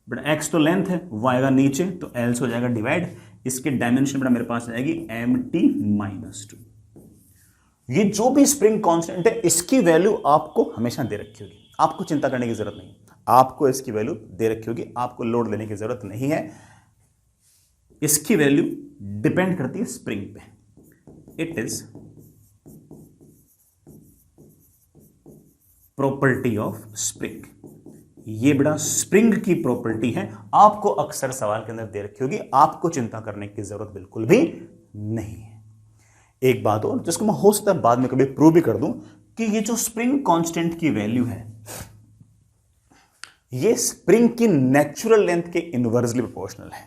बेटा x तो लेंथ है, y आएगा नीचे, तो L से हो जाएगा डिवाइड, इसकी डायमेंशन बेटा मेरे पास आ जाएगी MT-2। ये जो भी स्प्रिंग कांस्टेंट है इसकी वैल्यू आपको हमेशा दे रखी होगी, आपको चिंता करने की जरूरत नहीं, आपको इसकी वैल्यू दे रखी होगी, आपको लोड लेने की जरूरत नहीं है। इसकी वैल्यू डिपेंड करती है स्प्रिंग पे। It is property of spring. ये बेटा स्प्रिंग की प्रॉपर्टी है, आपको अक्सर सवाल के अंदर दे रखी होगी, आपको चिंता करने की जरूरत बिल्कुल भी नहीं है। एक बात और जिसको मैं हो सकता है बाद में कभी प्रूव भी कर दूं कि ये जो स्प्रिंग कांस्टेंट की वैल्यू है ये स्प्रिंग की नेचुरल लेंथ के इनवर्सली प्रोपोर्शनल है।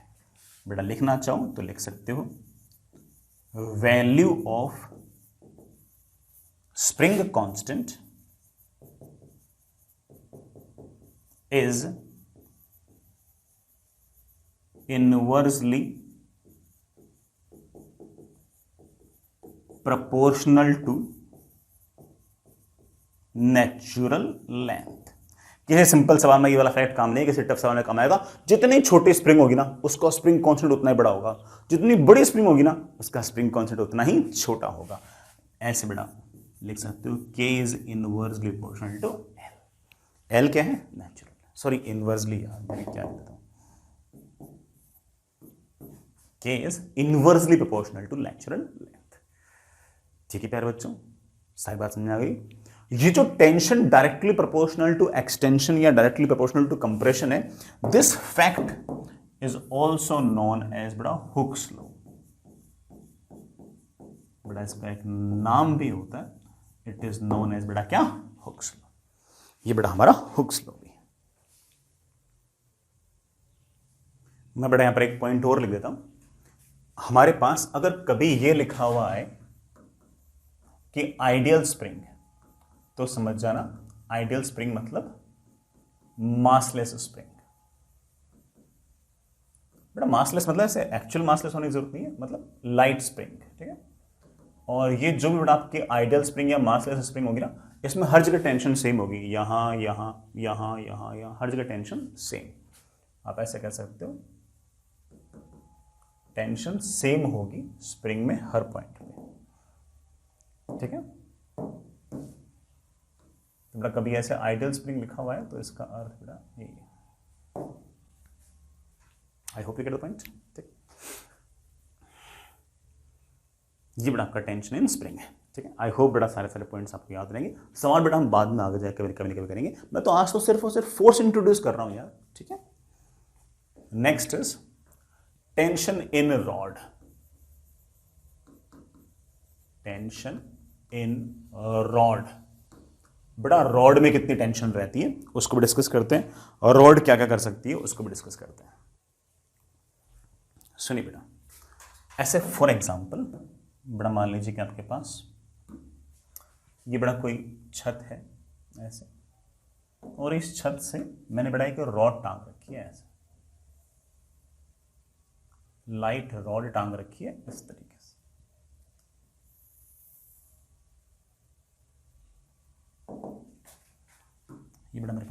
बेटा लिखना चाहो तो लिख सकते हो, value of spring constant is inversely proportional to natural length। किसी सिंपल सवाल में ये वाला फैक्ट काम नहीं, किसी टफ सवाल में काम आएगा। जितनी छोटी स्प्रिंग होगी ना उसका स्प्रिंग कांस्टेंट उतना ही बड़ा होगा, जितनी बड़ी स्प्रिंग होगी ना उसका स्प्रिंग कांस्टेंट उतना ही छोटा होगा। ऐसे बेटा लिख सकते हो K is inversely proportional to L। L क्या है? नेचुरल, सॉरी इनवर्सली, यार मैं क्या लिखता हूं, K is inversely proportional to natural length. ठीक है प्यारे बच्चों, सारी बात समझ आ गई। ये जो tension directly proportional to extension या डायरेक्टली प्रोपोर्शनल टू कंप्रेशन है, this fact is also known as बेटा हुक्स लॉ। बेटा इसका एक नाम भी होता है, इट इज नोन एज बेटा क्या? Hooke's law. ये बेटा हमारा हुक्स लॉ भी है। मैं बेटा यहां पर एक पॉइंट और लिख देता हूं, हमारे पास अगर कभी ये लिखा हुआ है कि आइडियल स्प्रिंग, तो समझ जाना आइडियल स्प्रिंग मतलब मासलेस स्प्रिंग। बेटा मासलेस मतलब ऐसे एक्चुअल मासलेस होने की जरूरत नहीं है, मतलब लाइट स्प्रिंग। ठीक है, और ये जो भी बेटा आपकी आइडियल स्प्रिंग या मासलेस स्प्रिंग होगी ना, इसमें हर जगह टेंशन सेम होगी, यहां यहां यहां यहां यहां, हर जगह टेंशन सेम। आप ऐसे कह सकते हो टेंशन सेम होगी स्प्रिंग में हर पॉइंट पे। ठीक है, तो बेटा कभी ऐसे आइडियल स्प्रिंग लिखा हुआ है तो इसका अर्थ बेटा ये, I hope you get the point. ठीक, ये बेटा आपका टेंशन इन स्प्रिंग है। ठीक है, आई होप बेटा सारे पॉइंट्स आपको याद रहेंगे। सवाल बेटा हम बाद में आगे जाकर कभी करेंगे, मैं तो आज तो सिर्फ और सिर्फ फोर्स इंट्रोड्यूस कर रहा हूं यार। ठीक है, next is tension in rod. Tension in rod, बेटा रॉड में कितनी टेंशन रहती है उसको भी डिस्कस करते हैं, और रॉड क्या क्या कर सकती है उसको भी डिस्कस करते हैं। सुनिए बेटा, ऐसे फॉर एग्जांपल बेटा मान लीजिए कि आपके पास ये बड़ा कोई छत है ऐसे, और इस छत से मैंने बेटा एक रॉड टांग रखी है, ऐसे लाइट रॉड टांग रखी है इस तरीके से। ये बेटा मेरे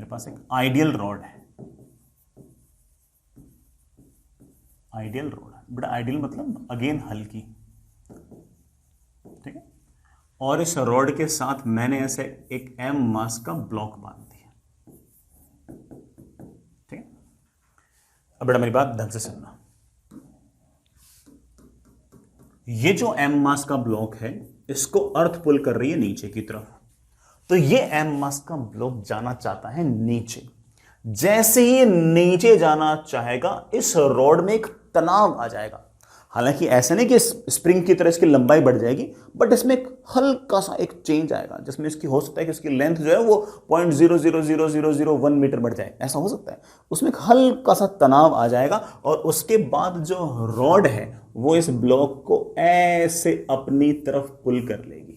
पास एक आइडियल रॉड है। आइडियल रॉड बेटा, आइडियल मतलब अगेन हल्की। ठीक है, और इस रॉड के साथ मैंने ऐसे एक एम मास का ब्लॉक बांध दिया। ठीक है, अब बेटा मेरी बात ढंग से सुनना। ये जो एम मास का ब्लॉक है इसको अर्थ पुल कर रही है नीचे की तरफ, तो ये एम मास का ब्लॉक जाना चाहता है नीचे। जैसे ही नीचे जाना चाहेगा इस रॉड में एक तनाव आ जाएगा, हालांकि ऐसा नहीं कि स्प्रिंग की तरह इसकी लंबाई बढ़ जाएगी, बट इसमें एक हल्का सा एक चेंज आएगा जिसमें इसकी हो सकता है कि इसकी लेंथ जो है वो 0.0000001 मीटर बढ़ जाए, ऐसा हो सकता है। उसमें एक हल्का सा तनाव आ जाएगा और उसके बाद जो रॉड है वो इस ब्लॉक को ऐसे अपनी तरफ पुल कर लेगी,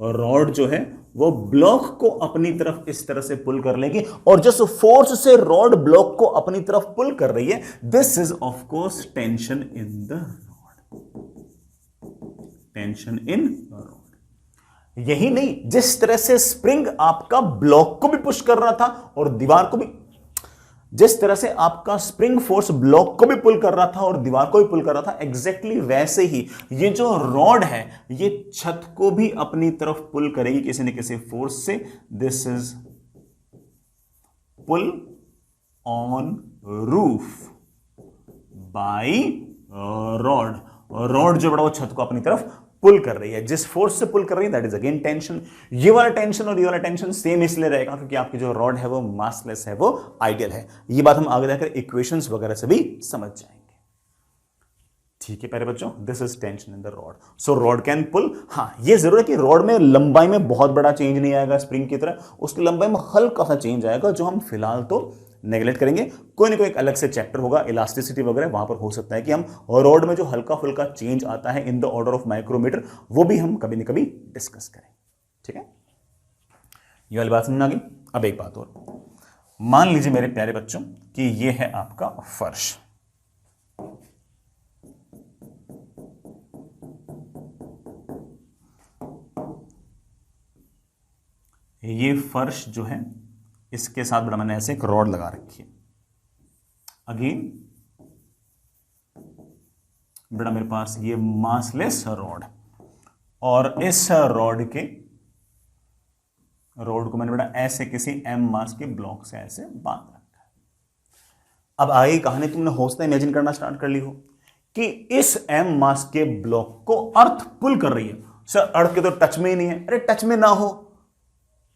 और रॉड जो है वो ब्लॉक को अपनी तरफ इस तरह से पुल कर लेगी, और जिस फोर्स से रॉड ब्लॉक को अपनी तरफ पुल कर रही है, this is of course tension in the rod, tension in rod. यही नहीं, जिस तरह से स्प्रिंग आपका ब्लॉक को भी पुश कर रहा था और दीवार को भी, जिस तरह से आपका स्प्रिंग फोर्स ब्लॉक को भी पुल कर रहा था और दीवार को भी पुल कर रहा था, एग्जैक्टली वैसे ही ये जो रॉड है ये छत को भी अपनी तरफ पुल करेगी किसी न किसी फोर्स से। This is pull on roof by rod. Rod जो बड़ा वो छत को अपनी तरफ पुल कर रही है, जिस फोर्स से पुल कर रही है दैट इज अगेन टेंशन। ये वाला टेंशन और ये वाला टेंशन सेम इसलिए रहेगा क्योंकि आपकी जो रॉड है वो मासलेस है, वो आइडियल है। ये बात हम आगे जाकर इक्वेशंस वगैरह से भी समझ जाएंगे। ठीक है प्यारे बच्चों, this is tension in the rod. So rod can pull. हाँ, ये जरूर है कि रॉड में लंबाई में बहुत बड़ा चेंज नहीं आएगा स्प्रिंग की तरह, उसकी लंबाई में हल्का सा चेंज आएगा जो हम फिलहाल तो नेगलेक्ट करेंगे। कोई ना कोई एक अलग से चैप्टर होगा इलास्टिसिटी वगैरह, वहां पर हो सकता है कि हम रॉड में जो हल्का फुल्का चेंज आता है in the order of micrometer वो भी हम कभी ना कभी डिस्कस करें। ठीक है, ये वाली बात समझ आ गई। अब एक बात और, मान लीजिए मेरे प्यारे बच्चों कि ये है आपका फर्श। ये फर्श जो है इसके साथ बड़ा मैंने ऐसे एक रॉड लगा रखी है। अगेन बड़ा मेरे पास ये मासलेस रॉड, और इस रॉड को मैंने बड़ा ऐसे किसी एम मास के ब्लॉक से ऐसे बांध रखा है। अब आगे कहानी तुमने हो सकता है इमेजिन करना स्टार्ट कर ली हो कि इस एम मास के ब्लॉक को अर्थ पुल कर रही है। सर अर्थ के तो टच में ही नहीं है। अरे टच में ना हो,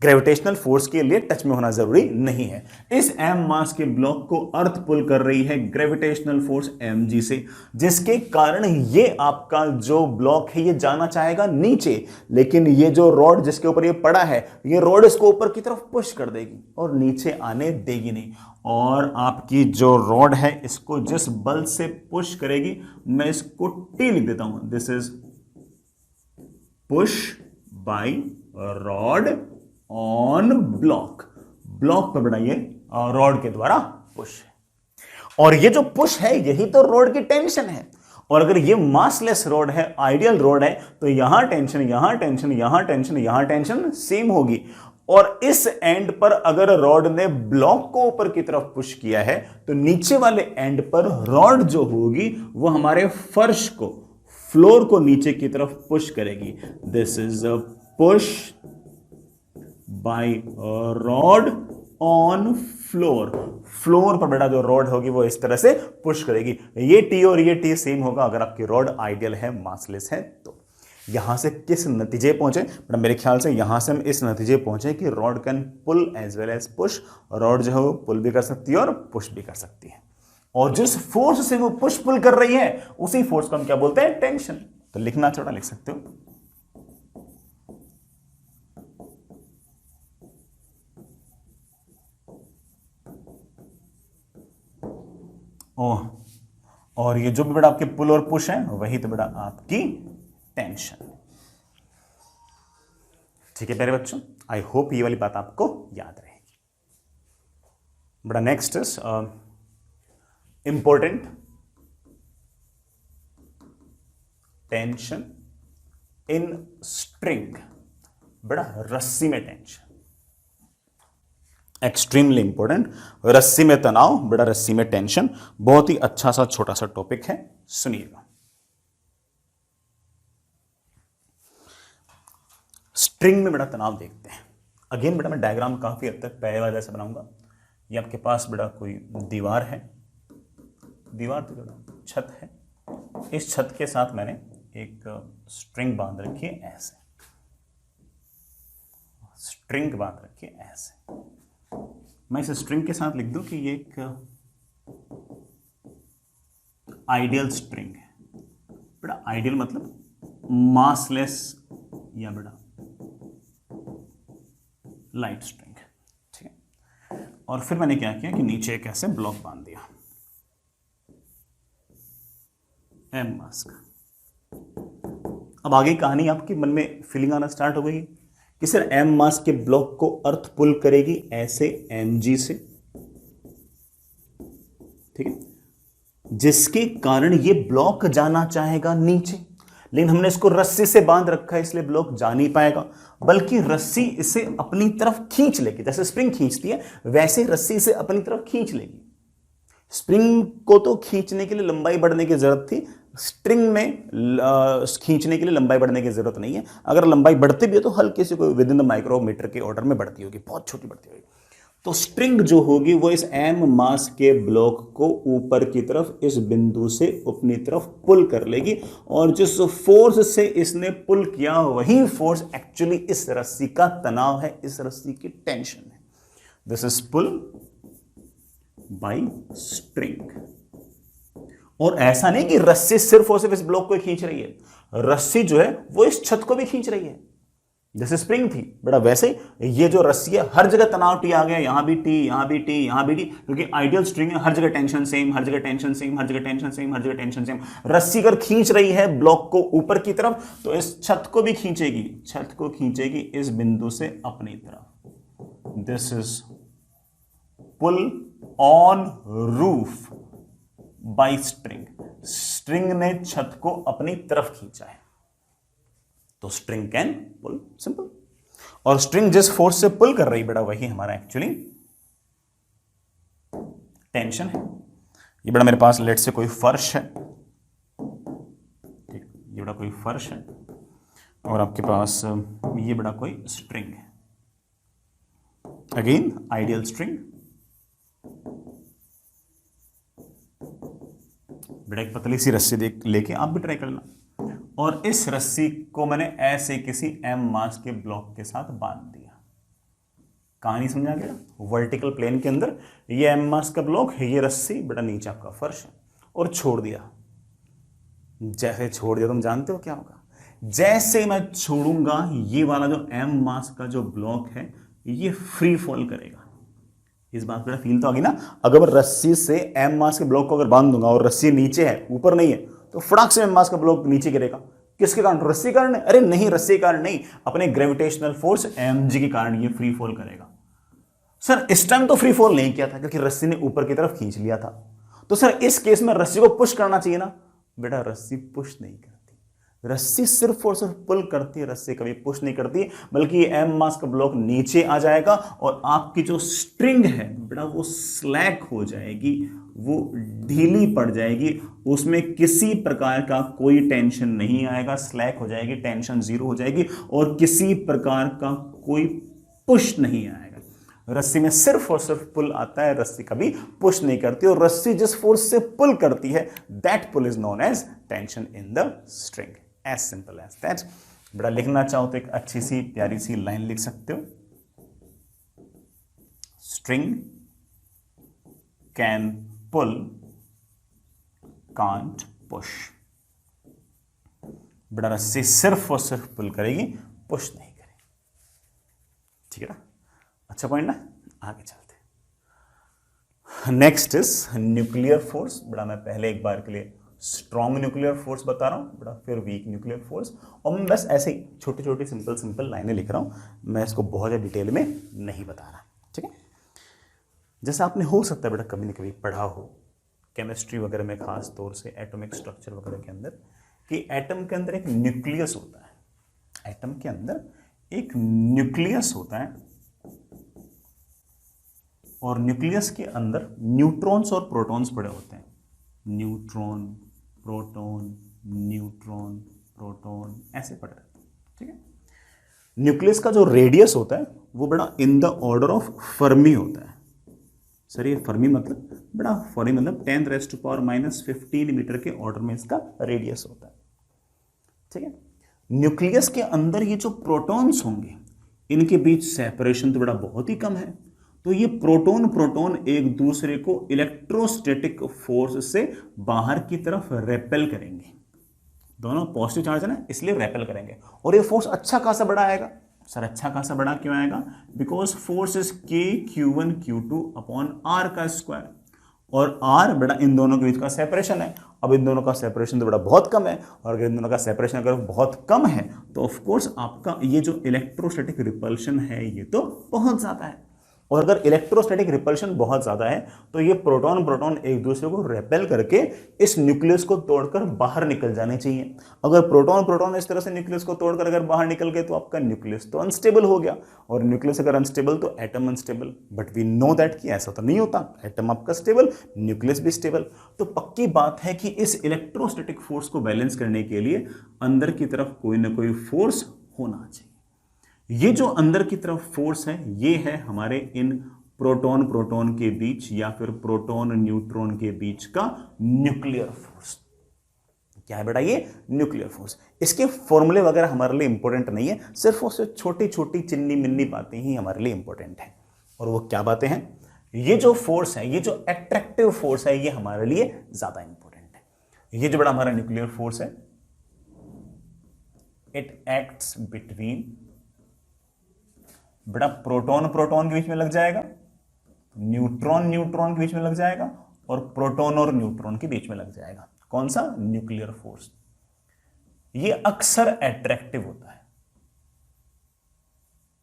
ग्रेविटेशनल फोर्स के लिए टच में होना जरूरी नहीं है। इस एम मास के ब्लॉक को अर्थ पुल कर रही है ग्रेविटेशनल फोर्स mg से, जिसके कारण ये आपका जो ब्लॉक है ये जाना चाहेगा नीचे, लेकिन ये जो रॉड जिसके ऊपर ये पड़ा है ये रॉड इसको ऊपर की तरफ पुश कर देगी और नीचे आने देगी नहीं। और आपकी जो रॉड है इसको जिस बल से पुश करेगी, मैं इसको टी लिख देता हूं, this is push by rod on block. Block पर बढ़ाइए रॉड के द्वारा पुश है, और ये जो पुश है यही तो रॉड की टेंशन है। और अगर ये मासलेस रॉड है, आइडियल रॉड है, तो यहां टेंशन, यहां टेंशन, यहां टेंशन, यहां टेंशन सेम होगी। और इस एंड पर अगर रॉड ने ब्लॉक को ऊपर की तरफ पुश किया है तो नीचे वाले एंड पर रॉड जो होगी वो हमारे फर्श को, फ्लोर को नीचे की तरफ पुश करेगी। This is a push by rod on floor. Floor पर बेटा जो रॉड होगी वो इस तरह से पुश करेगी। ये टी और ये टी सेम होगा अगर आपकी रॉड आइडियल है, मासलेस है। तो यहां से किस नतीजे पहुंचे बेटा, मेरे ख्याल से यहां से हम इस नतीजे पहुंचे कि rod can pull as well as push. Rod जो है वो पुल भी कर सकती है और पुश भी कर सकती है, और जिस फोर्स से वो पुश पुल कर रही है उसी फोर्स को हम क्या बोलते हैं, टेंशन। तो लिखना छोटा लिख सकते हो। और ये जो भी बड़ा आपके पुल और पुश है वही तो बड़ा आपकी टेंशन। ठीक है प्यारे बच्चों, आई होप ये वाली बात आपको याद रहेगी। बड़ा next is important tension in string. बड़ा रस्सी में टेंशन, एक्सट्रीमली इंपॉर्टेंट। रस्सी में तनाव, बड़ा रस्सी में टेंशन, बहुत ही अच्छा सा छोटा सा टॉपिक है, सुनिएगा। स्ट्रिंग में बड़ा तनाव देखते हैं। अगेन बेटा मैं डायग्राम काफी हद तक पहले वाले जैसे बनाऊंगा। ये आपके पास बेटा कोई दीवार है, दीवार तो बेटा छत है। इस छत के साथ मैंने एक स्ट्रिंग बांध रखी है ऐसे, स्ट्रिंग बांध रखी है ऐसे। मैं इस स्ट्रिंग के साथ लिख दूं कि ये एक आइडियल स्ट्रिंग है। बेटा आइडियल मतलब मासलेस या बेटा लाइट स्ट्रिंग, ठीक है। और फिर मैंने क्या किया कि नीचे एक ऐसे ब्लॉक बांध दिया एम मास का। अब आगे कहानी आपके मन में फीलिंग आना स्टार्ट हो गई कि सर एम मास के ब्लॉक को अर्थ पुल करेगी ऐसे एम जी से, ठीक है, जिसके कारण ये ब्लॉक जाना चाहेगा नीचे, लेकिन हमने इसको रस्सी से बांध रखा है इसलिए ब्लॉक जा नहीं पाएगा, बल्कि रस्सी इसे अपनी तरफ खींच लेगी। जैसे स्प्रिंग खींचती है वैसे रस्सी इसे अपनी तरफ खींच लेगी। स्प्रिंग को तो खींचने के लिए लंबाई बढ़ने की जरूरत थी, स्ट्रिंग में खींचने के लिए लंबाई बढ़ने की जरूरत नहीं है। अगर लंबाई बढ़ती भी है तो हल्की सी कोई विद इन द माइक्रोमीटर के ऑर्डर में बढ़ती होगी, बहुत छोटी बढ़ती होगी। तो स्ट्रिंग जो होगी वो इस एम मास के ब्लॉक को ऊपर की तरफ इस बिंदु से अपनी तरफ पुल कर लेगी, और जिस फोर्स से इसने पुल किया वही फोर्स एक्चुअली इस रस्सी का तनाव है, इस रस्सी की टेंशन है। This is pull by string. और ऐसा नहीं कि रस्सी सिर्फ और सिर्फ इस ब्लॉक को खींच रही है, रस्सी जो है वो इस छत को भी खींच रही है। जैसे स्प्रिंग थी बेटा वैसे ये जो रस्सी है हर जगह तनाव टी आ गया, यहां भी टी, यहां भी टी, यहां भी टी, क्योंकि आइडियल स्ट्रिंग है, हर जगह टेंशन सेम, हर जगह टेंशन सेम, हर जगह टेंशन सेम, हर जगह टेंशन सेम। रस्सी अगर खींच रही है ब्लॉक को ऊपर की तरफ तो इस छत को भी खींचेगी, छत को खींचेगी इस बिंदु से अपनी तरफ। This is pull on roof by string. String ने छत को अपनी तरफ खींचा है तो स्ट्रिंग कैन पुल, सिंपल। और स्ट्रिंग जिस फोर्स से पुल कर रही बेटा वही हमारा एक्चुअली टेंशन है। ये बेटा मेरे पास लेट से कोई फर्श है, ये बेटा कोई फर्श है, और आपके पास ये बेटा कोई स्ट्रिंग है, अगेन आइडियल स्ट्रिंग। बेटा एक पतली सी रस्सी लेके आप भी ट्राई करना, और इस रस्सी को मैंने ऐसे किसी एम मास के ब्लॉक के साथ बांध दिया। कहानी समझा गया? वर्टिकल प्लेन के अंदर ये एम मास का ब्लॉक है, ये रस्सी बेटा नीचे आपका फर्श है, और छोड़ दिया। जैसे छोड़ दिया तुम जानते हो क्या होगा, जैसे मैं छोड़ूंगा ये वाला जो एम मास का जो ब्लॉक है ये फ्री फॉल करेगा। इस बात पर फील तो आ गई ना। अगर रस्सी से एम मास के ब्लॉक को अगर बांध दूंगा और रस्सी नीचे है ऊपर नहीं है तो फटाक से एम मास का ब्लॉक नीचे गिरेगा। किसके कारण? रस्सी के कारण? अरे नहीं, रस्सी के कारण नहीं, अपने ग्रेविटेशनल फोर्स mg के कारण ये फ्री फॉल करेगा। सर इस टाइम तो फ्री फॉल नहीं किया था क्योंकि रस्सी ने ऊपर की तरफ खींच लिया था, तो सर इस केस में रस्सी को पुश करना चाहिए ना। बेटा रस्सी पुश नहीं करती, रस्सी सिर्फ और सिर्फ पुल करती है, रस्सी कभी पुश नहीं करती, बल्कि ये एम मास का ब्लॉक नीचे आ जाएगा और आपकी जो स्ट्रिंग है बेटा वो स्लैक हो जाएगी, वो ढीली पड़ जाएगी, उसमें किसी प्रकार का कोई टेंशन नहीं आएगा, स्लैक हो जाएगी, टेंशन जीरो हो जाएगी, और किसी प्रकार का कोई पुश नहीं आएगा। रस्सी में सिर्फ और सिर्फ पुल आता है, रस्सी कभी पुश नहीं करती, और रस्सी जिस फोर्स से पुल करती है that pull is known as tension in the string. As simple as that. बेटा लिखना चाहो तो एक अच्छी सी प्यारी सी लाइन लिख सकते हो, string can pull can't push. बेटा रस्सी सिर्फ और सिर्फ पुल करेगी, पुश नहीं करेगी। ठीक है ना, अच्छा पॉइंट ना। आगे चलते। Next is nuclear force. बेटा मैं पहले एक बार के लिए स्ट्रॉन्ग न्यूक्लियर फोर्स बता रहा हूं बेटा, फिर वीक न्यूक्लियर फोर्स, और मैं बस ऐसे ही छोटी छोटी सिंपल सिंपल लाइनें लिख रहा हूं, मैं इसको बहुत ज़्यादा डिटेल में नहीं बता रहा। ठीक है, जैसा आपने हो सकता है बेटा कभी न कभी पढ़ा हो केमिस्ट्री वगैरह में, खास तौर से एटॉमिक स्ट्रक्चर वगैरह के अंदर, कि एटम के अंदर एक न्यूक्लियस होता है। एटम के अंदर एक न्यूक्लियस होता है, और न्यूक्लियस के अंदर न्यूट्रॉन्स और प्रोटॉन्स पड़े होते हैं। न्यूट्रॉन, प्रोटॉन, न्यूट्रॉन, प्रोटॉन, ऐसे पड़े रहते हैं। ठीक है, न्यूक्लियस का जो रेडियस होता है वो बड़ा इन द ऑर्डर ऑफ फर्मी होता है। सर ये फर्मी मतलब बड़ा, फर्मी मतलब 10⁻⁻15 मीटर के ऑर्डर में इसका रेडियस होता है। ठीक है, न्यूक्लियस के अंदर ये जो प्रोटॉन्स होंगे इनके बीच सेपरेशन तो बड़ा बहुत ही कम है, तो ये प्रोटॉन प्रोटॉन एक दूसरे को इलेक्ट्रोस्टैटिक फोर्स से बाहर की तरफ रेपेल करेंगे। दोनों पॉजिटिव चार्ज है ना, इसलिए रेपेल करेंगे। और ये फोर्स अच्छा खासा बड़ा आएगा। सर अच्छा खासा बड़ा क्यों आएगा? बिकॉज फोर्स इज के Q1 Q2 अपॉन आर का स्क्वायर, और आर बड़ा इन दोनों के बीच का सेपरेशन है। अब इन दोनों का सेपरेशन तो बड़ा बहुत कम है, और अगर इन दोनों का सेपरेशन अगर बहुत कम है तो ऑफ कोर्स आपका ये जो इलेक्ट्रोस्टैटिक रिपल्शन है ये तो बहुत ज़्यादा है। और अगर इलेक्ट्रोस्टैटिक रिपल्शन बहुत ज़्यादा है तो ये प्रोटॉन प्रोटॉन एक दूसरे को रेपेल करके इस न्यूक्लियस को तोड़कर बाहर निकल जाने चाहिए। अगर प्रोटॉन प्रोटॉन इस तरह से न्यूक्लियस को तोड़कर अगर बाहर निकल गए तो आपका न्यूक्लियस तो अनस्टेबल हो गया, और न्यूक्लियस अगर अनस्टेबल तो atom unstable. But we know that कि ऐसा तो नहीं होता, एटम आपका स्टेबल, न्यूक्लियस भी स्टेबल। तो पक्की बात है कि इस इलेक्ट्रोस्टैटिक फोर्स को बैलेंस करने के लिए अंदर की तरफ कोई ना कोई फोर्स होना चाहिए। ये जो अंदर की तरफ फोर्स है ये है हमारे इन प्रोटॉन प्रोटॉन के बीच या फिर प्रोटॉन न्यूट्रॉन के बीच का न्यूक्लियर फोर्स। क्या है बेटा? ये न्यूक्लियर फोर्स। इसके फॉर्मूले वगैरह हमारे लिए इंपॉर्टेंट नहीं है, सिर्फ उससे छोटी छोटी चिन्नी मिन्नी बातें ही हमारे लिए इंपॉर्टेंट है। और वो क्या बातें हैं? ये जो फोर्स है, ये जो अट्रैक्टिव फोर्स है, ये हमारे लिए ज्यादा इंपॉर्टेंट है। ये जो बड़ा हमारा न्यूक्लियर फोर्स है, इट एक्ट्स बिटवीन, बड़ा प्रोटॉन प्रोटॉन के बीच में लग जाएगा, न्यूट्रॉन न्यूट्रॉन के बीच में लग जाएगा, और प्रोटॉन और न्यूट्रॉन के बीच में लग जाएगा। कौन सा? Nuclear force. ये अक्सर अट्रैक्टिव होता है,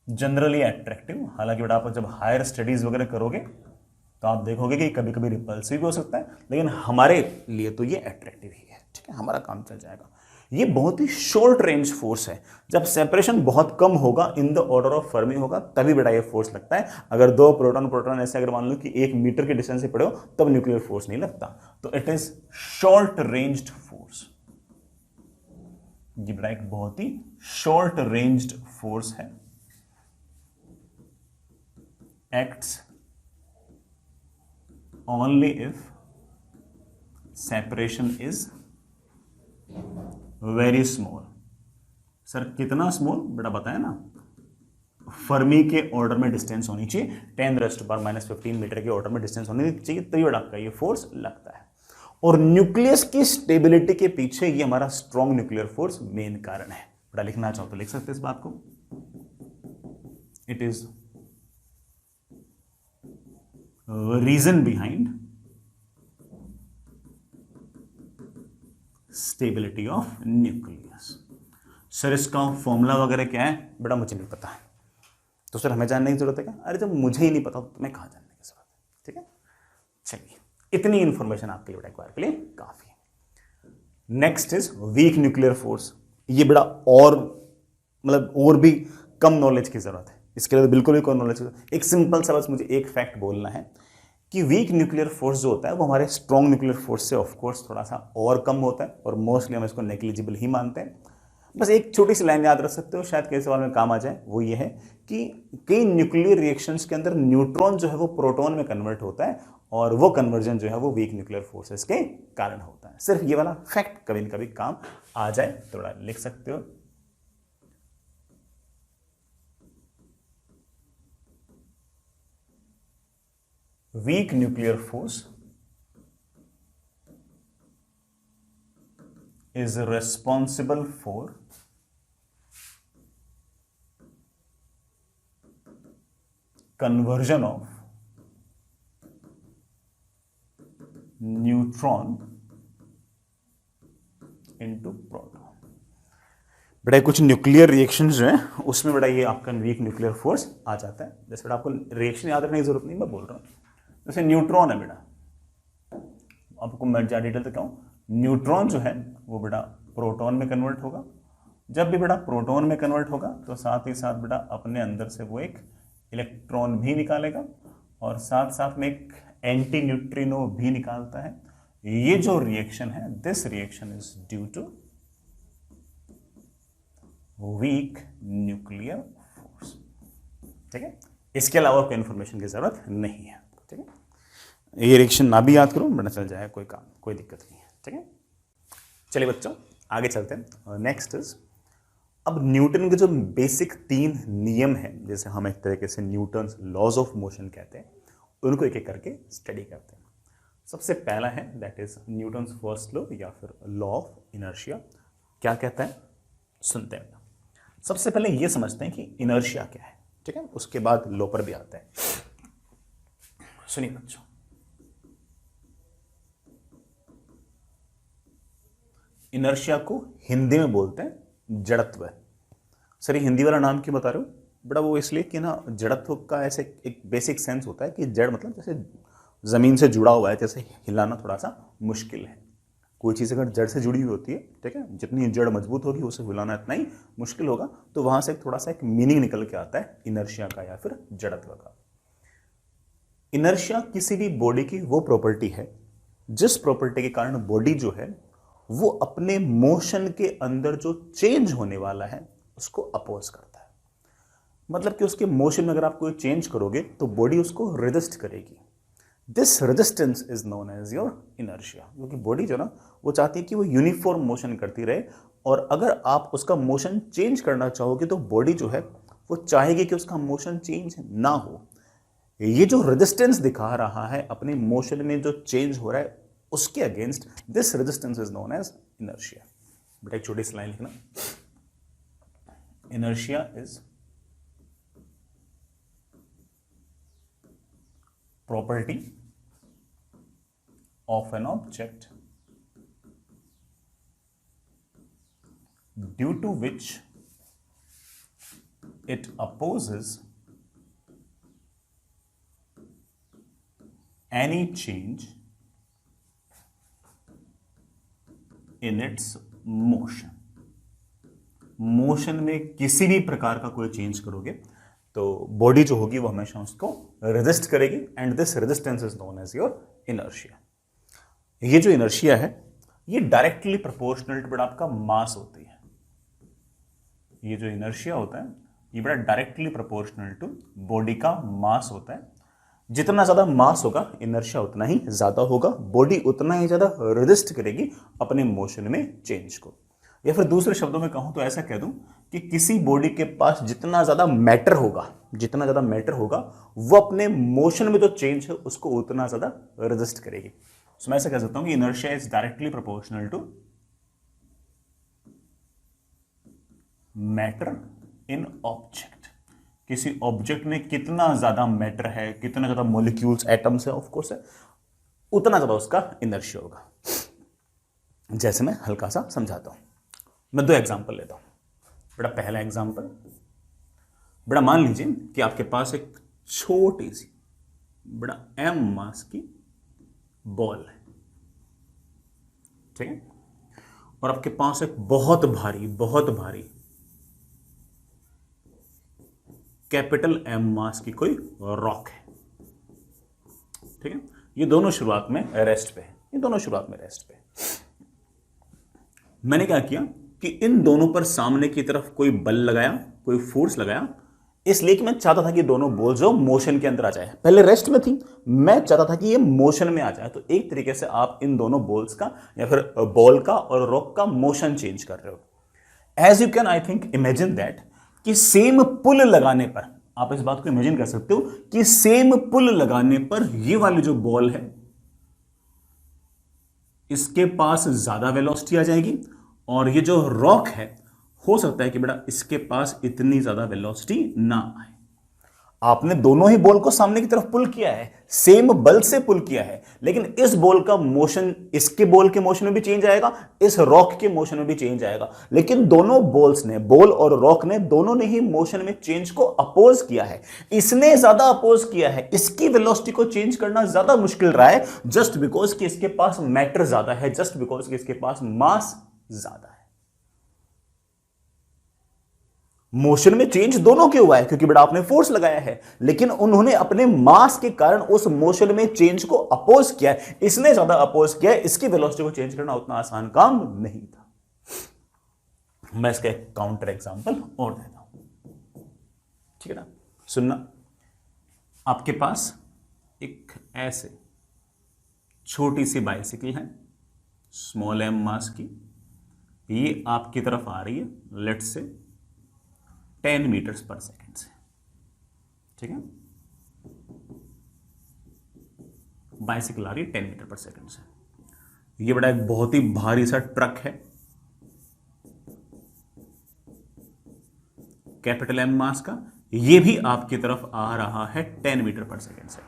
जनरली अट्रैक्टिव। हालांकि बेटा आप जब हायर स्टडीज वगैरह करोगे तो आप देखोगे कि कभी कभी रिपल्सिव भी हो सकता है, लेकिन हमारे लिए तो ये अट्रैक्टिव ही है। ठीक है, हमारा काम चल जाएगा। ये बहुत ही शॉर्ट रेंज फोर्स है। जब सेपरेशन बहुत कम होगा, इन द ऑर्डर ऑफ फर्मी होगा, तभी बेटा ये फोर्स लगता है। अगर दो प्रोटॉन प्रोटॉन ऐसे अगर मान लो कि 1 मीटर की डिस्टेंस से पड़े हो तब न्यूक्लियर फोर्स नहीं लगता। तो it is short ranged force. ये बेटा एक बहुत ही शॉर्ट रेंज्ड फोर्स है। Acts only if separation is very small. Sir कितना स्मॉल? बेटा बताया ना, फर्मी के ऑर्डर में डिस्टेंस होनी चाहिए, 10⁻⁻15 मीटर के ऑर्डर में डिस्टेंस होनी चाहिए, तभी बेटा आपका ये फोर्स लगता है। और न्यूक्लियस की स्टेबिलिटी के पीछे ये हमारा स्ट्रॉन्ग न्यूक्लियर फोर्स मेन कारण है। बेटा लिखना चाहो तो लिख सकते हैं इस बात को। It is reason behind stability of nucleus. Sir इसका फॉर्मूला वगैरह क्या है? बेटा मुझे नहीं पता है। तो सर हमें जानने की जरूरत है क्या? अरे जब मुझे ही नहीं पता तो मैं कहाँ जानने की जरूरत है? ठीक है, चलिए इतनी इंफॉर्मेशन आपके लिए बेटा एक बार के लिए काफी है। Next is weak nuclear force. ये बेटा और मतलब और भी कम नॉलेज की जरूरत है, इसके लिए तो बिल्कुल भी कोई नॉलेज। एक सिंपल सा बस मुझे एक फैक्ट बोलना है कि वीक न्यूक्लियर फोर्स जो होता है वो हमारे स्ट्रॉन्ग न्यूक्लियर फोर्स से ऑफ कोर्स थोड़ा सा और कम होता है, और मोस्टली हम इसको नेग्लिजिबल ही मानते हैं। बस एक छोटी सी लाइन याद रख सकते हो, शायद कई सवाल में काम आ जाए। वो ये है कि कई न्यूक्लियर रिएक्शंस के अंदर न्यूट्रॉन जो है वो प्रोटॉन में कन्वर्ट होता है, और वो कन्वर्जन जो है वो वीक न्यूक्लियर फोर्सेस के कारण होता है। सिर्फ ये वाला फैक्ट कभी न कभी काम आ जाए, थोड़ा लिख सकते हो। Weak nuclear force is responsible for conversion of neutron into proton। बेटा कुछ न्यूक्लियर रिएक्शंस जो है उसमें बेटा ये आपका वीक न्यूक्लियर फोर्स आ जाता है। जैसे बेटा आपको रिएक्शन याद रखने की जरूरत नहीं, मैं बोल रहा हूँ। जैसे न्यूट्रॉन है बेटा, आपको मैं ज़्यादा डिटेल तक कहूँ, न्यूट्रॉन जो है वो बेटा प्रोटॉन में कन्वर्ट होगा। जब भी बेटा प्रोटॉन में कन्वर्ट होगा तो साथ ही साथ बेटा अपने अंदर से वो एक इलेक्ट्रॉन भी निकालेगा, और साथ साथ में एक एंटी न्यूट्रिनो भी निकालता है। ये जो रिएक्शन है, this reaction is due to weak nuclear force. ठीक है, इसके अलावा कोई इंफॉर्मेशन की जरूरत नहीं है। ठीक है, ये रिएक्शन ना भी याद करो, बना चल जाए, कोई काम, कोई दिक्कत नहीं है। ठीक है, चलिए बच्चों आगे चलते हैं। नेक्स्ट इज, अब न्यूटन के जो बेसिक 3 नियम हैं, जैसे हम एक तरीके से न्यूटन्स लॉज ऑफ मोशन कहते हैं, उनको एक एक करके स्टडी करते हैं। सबसे पहला है that is Newton's first law या फिर लॉ ऑफ इनर्शिया। क्या कहता है, सुनते हैं। सबसे पहले ये समझते हैं कि इनर्शिया क्या है, ठीक है, उसके बाद लो पर भी आते हैं। सुनिए बच्चों, इनर्शिया को हिंदी में बोलते हैं जड़त्व। सर ये हिंदी वाला नाम क्यों बता रहे हो बेटा? वो इसलिए कि ना जड़त्व का ऐसे एक बेसिक सेंस होता है कि जड़ मतलब जैसे जमीन से जुड़ा हुआ है, जैसे हिलाना थोड़ा सा मुश्किल है। कोई चीज़ अगर जड़ से जुड़ी हुई होती है, ठीक है, जितनी जड़ मजबूत होगी उसे हिलाना इतना ही मुश्किल होगा। तो वहां से थोड़ा सा एक मीनिंग निकल के आता है इनर्शिया का या फिर जड़त्व का। इनर्शिया किसी भी बॉडी की वो प्रॉपर्टी है जिस प्रॉपर्टी के कारण बॉडी जो है वो अपने मोशन के अंदर जो चेंज होने वाला है उसको अपोज करता है। मतलब कि उसके मोशन में अगर आप कोई चेंज करोगे तो बॉडी उसको रेजिस्ट करेगी। This resistance is known as your inertia. क्योंकि बॉडी जो ना वो चाहती है कि वो यूनिफॉर्म मोशन करती रहे, और अगर आप उसका मोशन चेंज करना चाहोगे तो बॉडी जो है वो चाहेगी कि उसका मोशन चेंज ना हो। ये जो रेजिस्टेंस दिखा रहा है अपने मोशन में जो चेंज हो रहा है उसके against, this resistance is known as inertia. बेटा एक छोटी सी लाइन लिखना, inertia is property of an object due to which it opposes any change in its motion। Motion में किसी भी प्रकार का कोई चेंज करोगे तो बॉडी जो होगी वो हमेशा उसको रेजिस्ट करेगी, and this resistance is known as your inertia. ये जो इनर्शिया है ये डायरेक्टली प्रोपोर्शनल टू आपका मास होती है। ये जो इनर्शिया होता है ये बड़ा डायरेक्टली प्रोपोर्शनल टू बॉडी का मास होता है। जितना ज्यादा मास होगा इनर्शिया उतना ही ज्यादा होगा, बॉडी उतना ही ज्यादा रेजिस्ट करेगी अपने मोशन में चेंज को। या फिर दूसरे शब्दों में कहूं तो ऐसा कह दूं कि किसी बॉडी के पास जितना ज्यादा मैटर होगा वो अपने मोशन में जो चेंज है उसको उतना ज्यादा रेजिस्ट करेगी। सो मैं ऐसा कह सकता हूं कि inertia is directly proportional to matter in object. किसी ऑब्जेक्ट में कितना ज्यादा मैटर है, कितना ज्यादा मॉलिक्यूल्स एटम्स है, ऑफ कोर्स है, उतना ज्यादा उसका इनर्शिया होगा। जैसे मैं हल्का सा समझाता हूं, मैं दो एग्जांपल लेता हूं। बेटा पहला एग्जांपल, बेटा मान लीजिए कि आपके पास एक छोटी सी बड़ा एम मास की बॉल है, ठीक है, और आपके पास एक बहुत भारी कैपिटल एम मास की कोई रॉक है, ठीक है। ये दोनों शुरुआत में रेस्ट पे है। मैंने क्या किया कि इन दोनों पर सामने की तरफ कोई बल लगाया, कोई फोर्स लगाया, इसलिए कि मैं चाहता था कि दोनों बॉल जो मोशन के अंदर आ जाए। पहले रेस्ट में थी, मैं चाहता था कि ये मोशन में आ जाए। तो एक तरीके से आप इन दोनों बॉल्स का या फिर बॉल का और रॉक का मोशन चेंज कर रहे हो। As you can I think imagine that कि सेम पुल लगाने पर, आप इस बात को इमेजिन कर सकते हो कि सेम पुल लगाने पर ये वाली जो बॉल है इसके पास ज्यादा वेलोसिटी आ जाएगी, और ये जो रॉक है हो सकता है कि बेटा इसके पास इतनी ज्यादा वेलोसिटी ना आए। आपने दोनों ही बॉल को सामने की तरफ पुल किया है, सेम बल से पुल किया है, लेकिन इस बॉल का मोशन इसके बॉल के मोशन में भी चेंज आएगा, इस रॉक के मोशन में भी चेंज आएगा। लेकिन दोनों बॉल्स ने, बॉल और रॉक ने, दोनों ने ही मोशन में चेंज को अपोज किया है। इसने ज्यादा अपोज किया है, इसकी वेलोसिटी को चेंज करना ज्यादा मुश्किल रहा है, जस्ट बिकॉज कि इसके पास मैटर ज्यादा है, जस्ट बिकॉज कि इसके पास मास ज्यादा है। मोशन में चेंज दोनों के हुआ है क्योंकि बेटा आपने फोर्स लगाया है, लेकिन उन्होंने अपने मास के कारण उस मोशन में चेंज को अपोज किया है। इसने ज्यादा अपोज किया है, इसकी वेलोसिटी को चेंज करना उतना आसान काम नहीं था। मैं इसका एक काउंटर एग्जांपल और देता हूं, ठीक है ना। सुनना, आपके पास एक ऐसे छोटी सी बाइसिकल है, स्मॉल एम मास की, ये आपकी तरफ आ रही है लेट से 10 मीटर्स पर सेकेंड से, ठीक है। बाइसिकल आ रही है 10 मीटर पर सेकेंड से। ये बड़ा एक बहुत ही भारी सा ट्रक है, कैपिटल एम मास का, ये भी आपकी तरफ आ रहा है 10 मीटर पर सेकेंड से,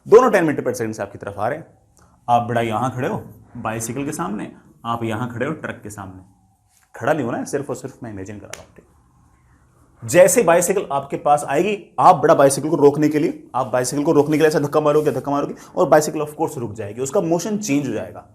दोनों 10 मीटर पर सेकेंड से आपकी तरफ आ रहे हैं। आप बड़ा यहां खड़े हो बाइसिकल के सामने, आप यहां खड़े हो ट्रक के सामने। खड़ा नहीं होना है, सिर्फ और सिर्फ मैं इमेजिन कर रहा हूं। जैसे बाइसिकल आपके पास आएगी, आप बड़ा बाइसिकल को रोकने के लिए, आप बाइसिकल को रोकने के लिए ऐसा धक्का मारोगे और बाइसिकल ऑफ कोर्स रुक जाएगी, उसका मोशन चेंज हो जाएगा।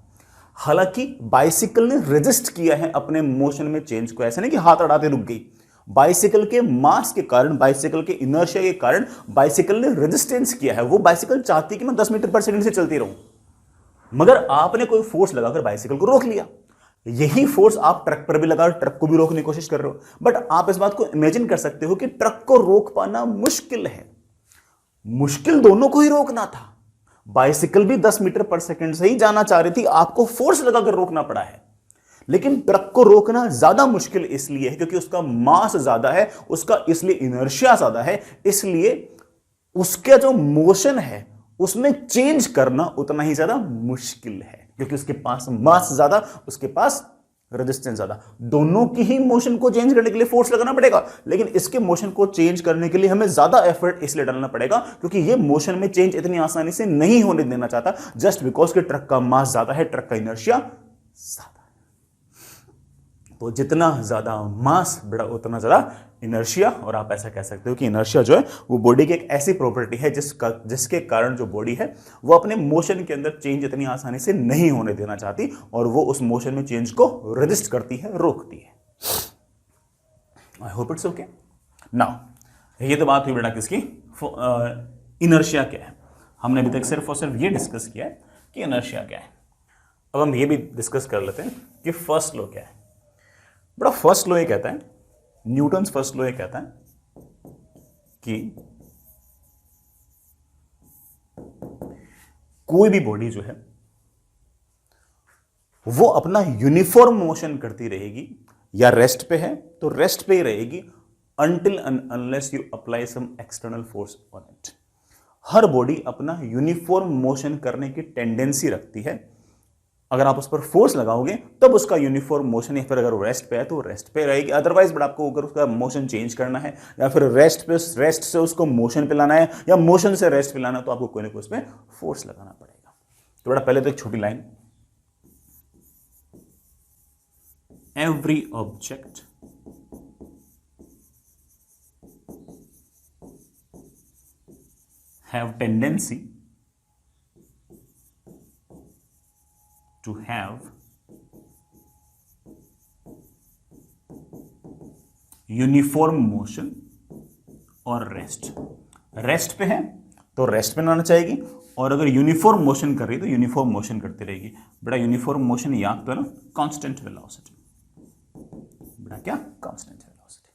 हालांकि बाइसिकल ने रेजिस्ट किया है अपने मोशन में चेंज को, ऐसा नहीं कि हाथ अड़ाते रुक गई। बाइसिकल के मास के कारण, बाइसिकल के इनर्शिया के कारण बाइसिकल ने रेजिस्टेंस किया है। वो बाइसिकल चाहती कि मैं 10 मीटर पर सेकंड से चलती रहूं, मगर आपने कोई फोर्स लगाकर बाइसिकल को रोक लिया। यही फोर्स आप ट्रक पर भी लगा, ट्रक को भी रोकने की कोशिश कर रहे हो। बट आप इस बात को इमेजिन कर सकते हो कि ट्रक को रोक पाना मुश्किल है, मुश्किल दोनों को ही रोकना था। बाइसिकल भी 10 मीटर पर सेकंड से ही जाना चाह रही थी, आपको फोर्स लगाकर रोकना पड़ा है। लेकिन ट्रक को रोकना ज्यादा मुश्किल इसलिए है क्योंकि उसका मास ज्यादा है, उसका इसलिए इनर्शिया ज्यादा है, इसलिए उसका जो मोशन है उसमें चेंज करना उतना ही ज्यादा मुश्किल है, क्योंकि उसके पास मास ज्यादा, उसके पास रेजिस्टेंस ज्यादा। दोनों की ही मोशन को चेंज करने के लिए फोर्स लगाना पड़ेगा, लेकिन इसके मोशन को चेंज करने के लिए हमें ज्यादा एफर्ट इसलिए डालना पड़ेगा क्योंकि ये मोशन में चेंज इतनी आसानी से नहीं होने देना चाहता, जस्ट बिकॉज कि ट्रक का मास ज्यादा है, ट्रक का इनर्शिया ज्यादा। तो जितना ज्यादा मास बढ़ा उतना ज्यादा इनर्शिया, और आप ऐसा कह सकते हो कि इनर्शिया जो है वो बॉडी की एक ऐसी प्रॉपर्टी है जिसके कारण जो बॉडी है वो अपने मोशन के अंदर चेंज इतनी आसानी से नहीं होने देना चाहती, और वो उस मोशन में चेंज को रेजिस्ट करती है, रोकती है। I hope it's okay. Now ये तो बात हुई बेटा किसकी, इनर्शिया क्या है। हमने अभी तक सिर्फ और सिर्फ ये डिस्कस किया है कि इनर्शिया क्या है। अब हम ये भी डिस्कस कर लेते हैं कि फर्स्ट लॉ क्या है। बड़ा फर्स्ट लॉ ये कहता है, न्यूटन्स फर्स्ट लॉ ये कहता है कि कोई भी बॉडी जो है वो अपना यूनिफॉर्म मोशन करती रहेगी, या रेस्ट पे है तो रेस्ट पे ही रहेगी, until and unless you apply some external force on it। Her body अपना यूनिफॉर्म मोशन करने की टेंडेंसी रखती है। अगर आप उस पर फोर्स लगाओगे तब उसका यूनिफॉर्म मोशन, या फिर अगर वो रेस्ट पे है तो रेस्ट पे रहेगी। अदरवाइज बट आपको अगर उसका मोशन चेंज करना है, या फिर रेस्ट से उसको मोशन पे लाना है, या मोशन से रेस्ट पे लाना है, तो आपको कोई ना कोई उसमें फोर्स लगाना पड़ेगा। तो बड़ा पहले तो एक छोटी line, every object have tendency to have uniform motion और रेस्ट। रेस्ट पे है तो रेस्ट पे आना चाहेगी, और अगर यूनिफॉर्म मोशन कर रही है तो यूनिफॉर्म मोशन करती रहेगी। बेटा यूनिफॉर्म मोशन याद तो है ना, कांस्टेंट वेलोसिटी। बेटा क्या, कांस्टेंट वेलोसिटी।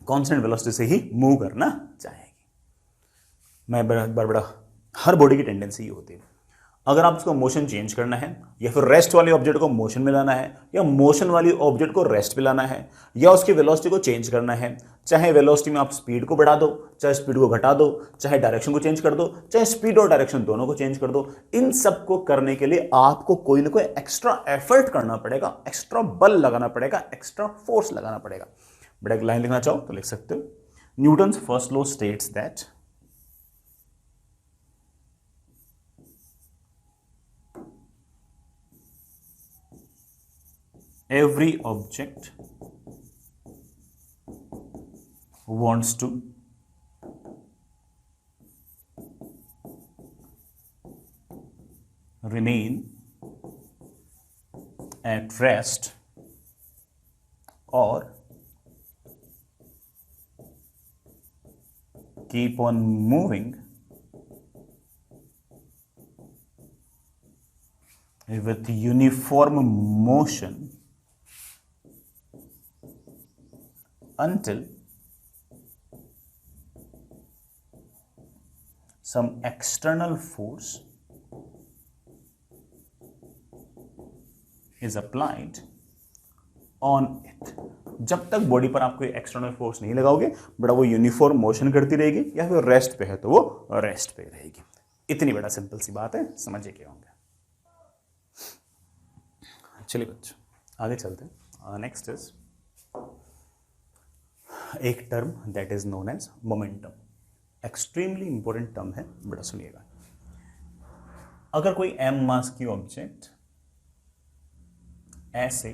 कांस्टेंट वेलोसिटी से ही मूव करना चाहेगी। मैं बड़ा हर बॉडी की टेंडेंसी ये होती है, अगर आप उसको मोशन चेंज करना है, या फिर रेस्ट वाले ऑब्जेक्ट को मोशन में लाना है, या मोशन वाली ऑब्जेक्ट को रेस्ट पे लाना है, या उसकी वेलोसिटी को चेंज करना है, चाहे वेलोसिटी में आप स्पीड को बढ़ा दो, चाहे स्पीड को घटा दो, चाहे डायरेक्शन को चेंज कर दो, चाहे स्पीड और डायरेक्शन दोनों को चेंज कर दो, इन सब को करने के लिए आपको कोई ना कोई एक्स्ट्रा एफर्ट करना पड़ेगा, एक्स्ट्रा बल लगाना पड़ेगा, एक्स्ट्रा फोर्स लगाना पड़ेगा। बड़ा एक लाइन लिखना चाहो तो लिख सकते हो, Newton's first law states that every object wants to remain at rest or keep on moving with uniform motion until some external force is applied on it। जब तक बॉडी पर आप कोई एक्सटर्नल फोर्स नहीं लगाओगे, बड़ा वो यूनिफॉर्म मोशन करती रहेगी, या फिर रेस्ट पे है तो वो रेस्ट पे रहेगी। इतनी बड़ा सिंपल सी बात है, समझे क्या होंगे। चलिए बच्चों आगे चलते हैं। नेक्स्ट इज एक term that is known as momentum. Extremely important term है, बड़ा सुनिएगा। अगर कोई m मास की ऑब्जेक्ट ऐसे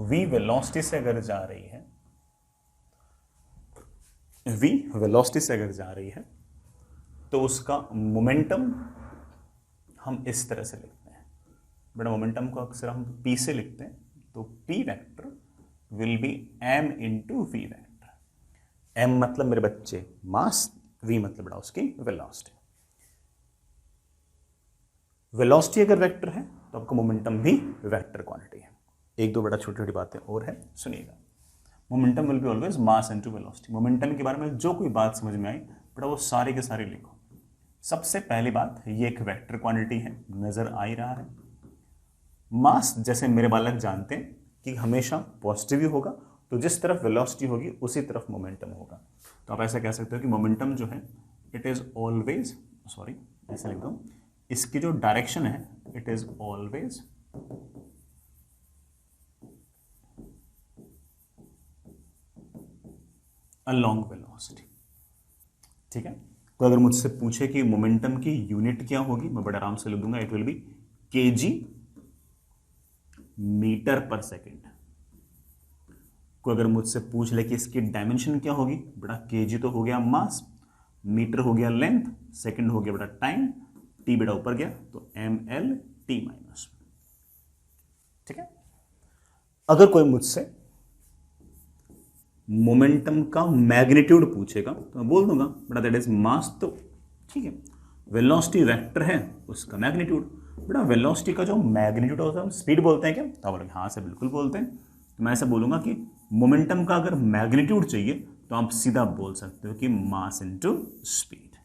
v वेलोसिटी से अगर जा रही है, v वेलोसिटी से अगर जा रही है, तो उसका मोमेंटम हम इस तरह से लिखते हैं। बड़ा मोमेंटम को अक्सर हम p से लिखते हैं, तो p vector will be m into v vector. m मतलब मेरे बच्चे मास, v मतलब बड़ा उसकी वेलोसिटी। वेलोसिटी अगर वेक्टर है तो आपका मोमेंटम भी वेक्टर क्वांटिटी है। एक दो बड़ा छोटी छोटी बातें और है, सुनिएगा। Momentum will be always mass into velocity. Momentum के बारे में जो कोई बात समझ में आई बड़ा वो सारे के सारे लिखो। सबसे पहली बात, ये एक वेक्टर क्वांटिटी है, नजर आ ही रहा है। मास जैसे मेरे बालक जानते हैं कि हमेशा पॉजिटिव ही होगा, तो जिस तरफ वेलोसिटी होगी उसी तरफ मोमेंटम होगा। तो आप ऐसा कह सकते हो कि मोमेंटम जो है इट इज ऑलवेज, सॉरी ऐसा लिख दो, इसकी जो डायरेक्शन है it is always along velocity. ठीक है, तो अगर मुझसे पूछे कि मोमेंटम की यूनिट क्या होगी, मैं बड़े आराम से लिख दूंगा, it will be kg meter per second. को अगर मुझसे पूछ ले कि इसकी डायमेंशन क्या होगी, बड़ा केजी तो हो गया मास, मीटर हो गया लेंथ, सेकंड हो गया बड़ा टाइम, टी बेटा ऊपर गया तो एम एल टी माइनस। ठीक है, अगर कोई मुझसे मोमेंटम का मैग्नीट्यूड पूछेगा तो मैं बोल दूंगा बड़ा दैट इज मास, तो ठीक है। वेलोसिटी वेक्टर है उसका मैग्नीट्यूड, बड़ा वेलोसिटी का जो मैग्नीट्यूड होता है हम स्पीड बोलते हैं क्या, तो आप बोलोगे हाँ से बिल्कुल बोलते हैं। तो मैं ऐसा बोलूंगा कि मोमेंटम का अगर मैग्नीट्यूड चाहिए तो आप सीधा बोल सकते हो कि मास इनटू स्पीड।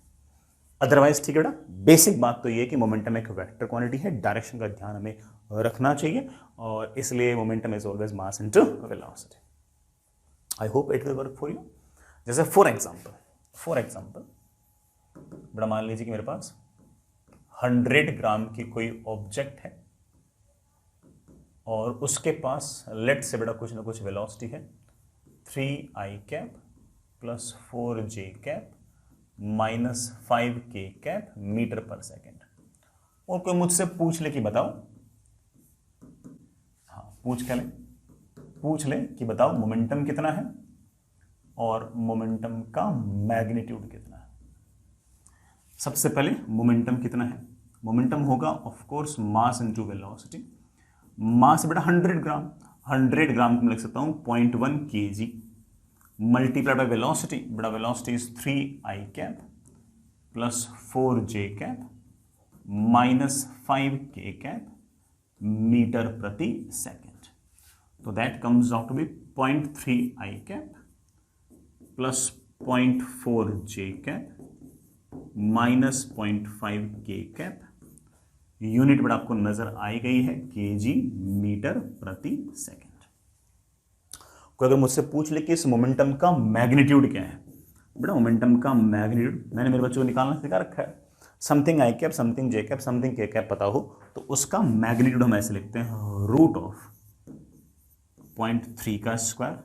अदरवाइज ठीक है बेटा, बेसिक बात तो ये है कि मोमेंटम एक वेक्टर क्वांटिटी है, डायरेक्शन का ध्यान हमें रखना चाहिए, और इसलिए momentum is always mass into velocity. I hope it will work for you. जैसे फॉर एग्जाम्पल बड़ा मान लीजिए कि मेरे पास 100 ग्राम की कोई ऑब्जेक्ट है और उसके पास लेट से बड़ा कुछ ना कुछ वेलोसिटी है 3i cap plus 4j cap minus 5k cap meter per second. और कोई मुझसे पूछ ले कि बताओ, हाँ पूछ ले कि बताओ मोमेंटम कितना है और मोमेंटम का मैग्नीट्यूड कितना है। सबसे पहले मोमेंटम कितना है, मोमेंटम होगा of course mass into velocity. Mass बेटा 100 ग्राम, 100 ग्राम को मैं लिख सकता हूं 0.1 kg मल्टीप्लाइड बाय वेलोसिटी, बड़ा velocity is 3i cap plus 4j cap minus 5k cap meter प्रति सेकेंड। तो that comes out to be 0.3i cap plus 0.4j cap minus 0.5k cap. Unit बड़ा आपको नजर आई गई है केजी मीटर प्रति सेकेंड। कोई अगर मुझसे पूछ ले कि इस मोमेंटम का मैग्नीट्यूड क्या है, बड़ा मोमेंटम का मैग्नीट्यूड मैंने मेरे बच्चों को निकालना सिखा रखा है। Something I cap, something J cap, something के कैप पता हो तो उसका मैग्नीट्यूड हम ऐसे लिखते हैं रूट ऑफ 0.3 का स्क्वायर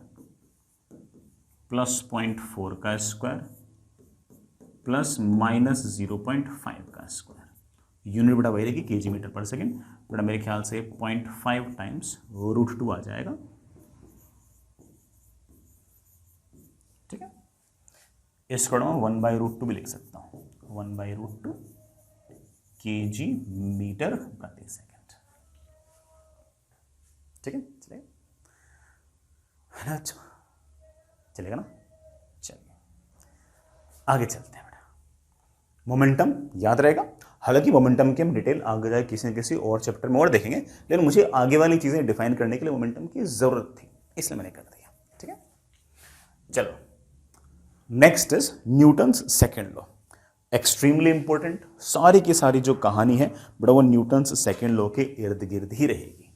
प्लस 0.4 का स्क्वायर प्लस माइनस 0.5 का स्क्वायर। यूनिट बड़ा वही रहेगी केजी मीटर पर सेकेंड, बड़ा मेरे ख्याल से 0.5 टाइम्स √2 आ जाएगा। ठीक है, इसको मैं 1/√2 भी लिख सकता हूं, 1/√2 केजी मीटर प्रति सेकेंड। ठीक है, चलेगा, अच्छा चलेगा ना। चलिए आगे चलते हैं बेटा। मोमेंटम याद रहेगा, हालांकि मोमेंटम की हम डिटेल आगे जाए किसी न किसी और चैप्टर में और देखेंगे, लेकिन मुझे आगे वाली चीजें डिफाइन करने के लिए मोमेंटम की जरूरत थी, इसलिए मैंने कर दिया। ठीक है, चलो next is Newton's second law. Extremely important, सारी की सारी जो कहानी है बड़ा वो न्यूटन्स सेकेंड लॉ के इर्द गिर्द ही रहेगी।